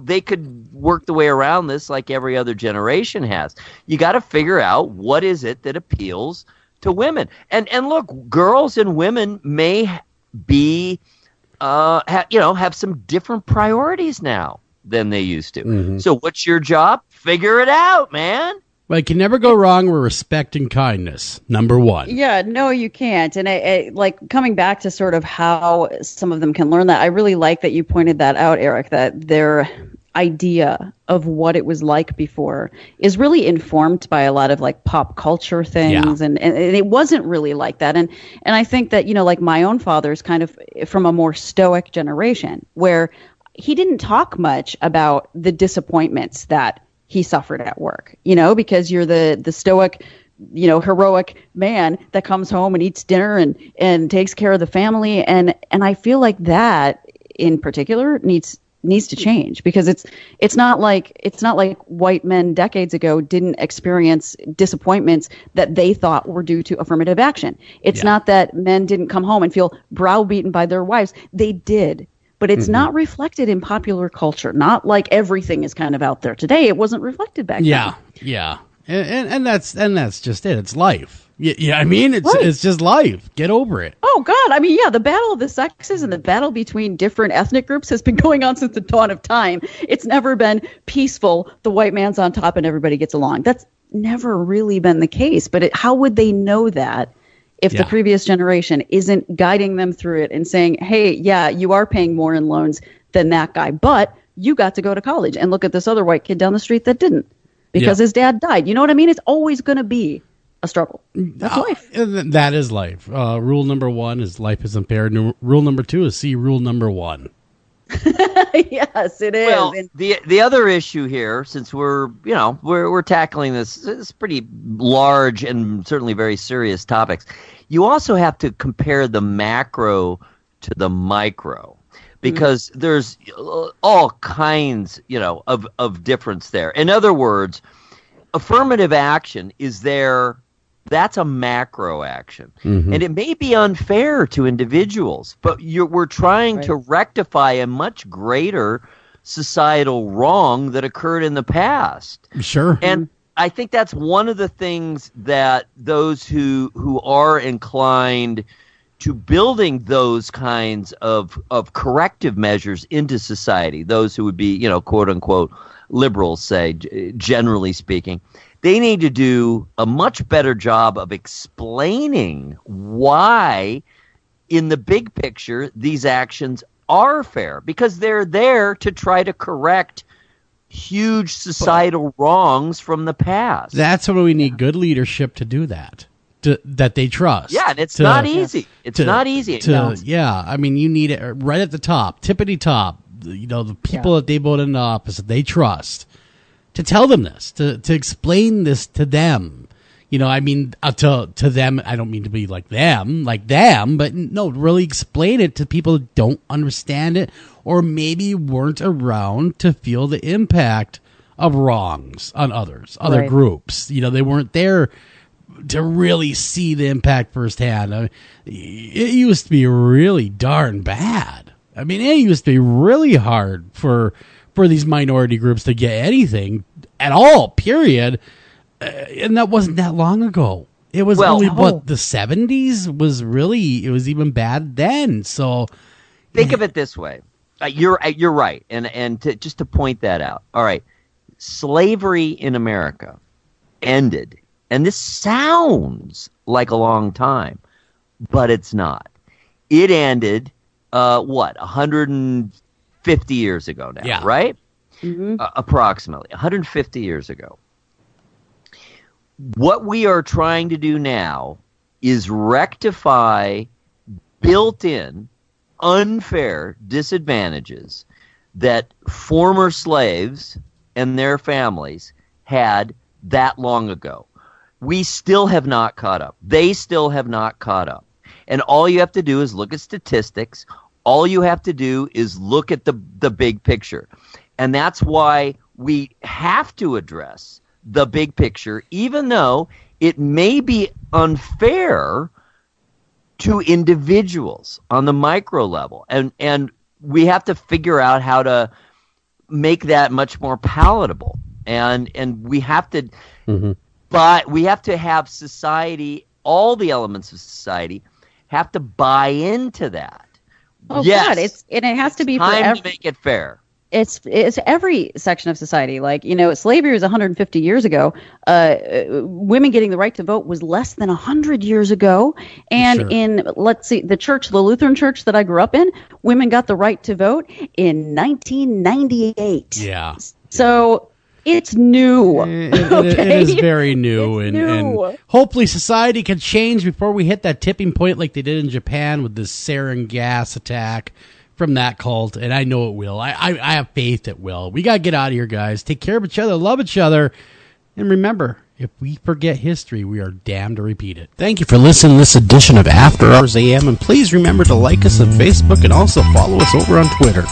they could work the way around this like every other generation has. You got to figure out what is it that appeals to women. And look, girls and women may be, have some different priorities now than they used to. So what's your job? Figure it out, man. Well, you can never go wrong with respect and kindness. Number one. Yeah, no, you can't. And like coming back to sort of how some of them can learn that, I really like that you pointed that out, Eric, that their idea of what it was like before is really informed by a lot of like pop culture things. And it wasn't really like that. And I think that, like my own father's kind of from a more stoic generation where he didn't talk much about the disappointments that he suffered at work, because you're the stoic, heroic man that comes home and eats dinner and takes care of the family. And I feel like that in particular needs to change, because it's not like white men decades ago didn't experience disappointments that they thought were due to affirmative action. It's not that men didn't come home and feel browbeaten by their wives. They did. But it's not reflected in popular culture. Not like everything is kind of out there today. It wasn't reflected back then. Yeah. And that's just it. It's life. Yeah, I mean, it's just life. Get over it. Oh, God. I mean, the battle of the sexes and the battle between different ethnic groups has been going on since the dawn of time. It's never been peaceful. The white man's on top and everybody gets along. That's never really been the case. But how would they know that if the previous generation isn't guiding them through it and saying, hey, you are paying more in loans than that guy, but you got to go to college and look at this other white kid down the street that didn't because his dad died. You know what I mean? It's always going to be a struggle. That's life. That is life. Rule number 1 is life isn't fair. Rule number 2 is see rule number 1. Yes, it is. Well, the other issue here, since we're tackling this pretty large and certainly very serious topics, you also have to compare the macro to the micro, because there's all kinds, of difference there. In other words, affirmative action is there. That's a macro action. And it may be unfair to individuals, but we're trying to rectify a much greater societal wrong that occurred in the past. Sure. And I think that's one of the things that those who are inclined to building those kinds of corrective measures into society, those who would be, quote unquote, liberals, say, generally speaking, they need to do a much better job of explaining why, in the big picture, these actions are fair, because they're there to try to correct huge societal wrongs from the past. That's what we need, good leadership to do that. That they trust. Yeah, and it's not easy. It's not easy. Yeah, I mean, you need it right at the top, tippity top. The people that they vote in office that they trust, to tell them this, to explain this to them. I mean, to them, I don't mean to be like them, but no, really explain it to people who don't understand it or maybe weren't around to feel the impact of wrongs on others, other groups. They weren't there to really see the impact firsthand. It used to be really darn bad. I mean, it used to be really hard for these minority groups to get anything at all, period. And that wasn't that long ago. It was only the 70s was really, it was even bad then. So think of it this way. You're right. And just to point that out. All right. Slavery in America ended. And this sounds like a long time, but it's not. It ended, 150 years ago now, right? Approximately 150 years ago. What we are trying to do now is rectify built-in unfair disadvantages that former slaves and their families had that long ago. We still have not caught up. They still have not caught up. And all you have to do is look at statistics. All you have to do is look at the big picture. And that's why we have to address the big picture, even though it may be unfair to individuals on the micro level. And we have to figure out how to make that much more palatable. And we have to but we have to have society, all the elements of society have to buy into that. Oh, yes, God, it has to be time for to make it fair. it's every section of society. Like, slavery was 150 years ago. Women getting the right to vote was less than 100 years ago. And in, let's see, the Lutheran church that I grew up in, women got the right to vote in 1998. Yeah. So it's new. It is very new. And hopefully society can change before we hit that tipping point like they did in Japan with this sarin gas attack from that cult. And I know it will. I have faith it will. We got to get out of here, guys. Take care of each other. Love each other. And remember, if we forget history, we are damned to repeat it. Thank you for listening to this edition of After Hours AM. And please remember to like us on Facebook and also follow us over on Twitter.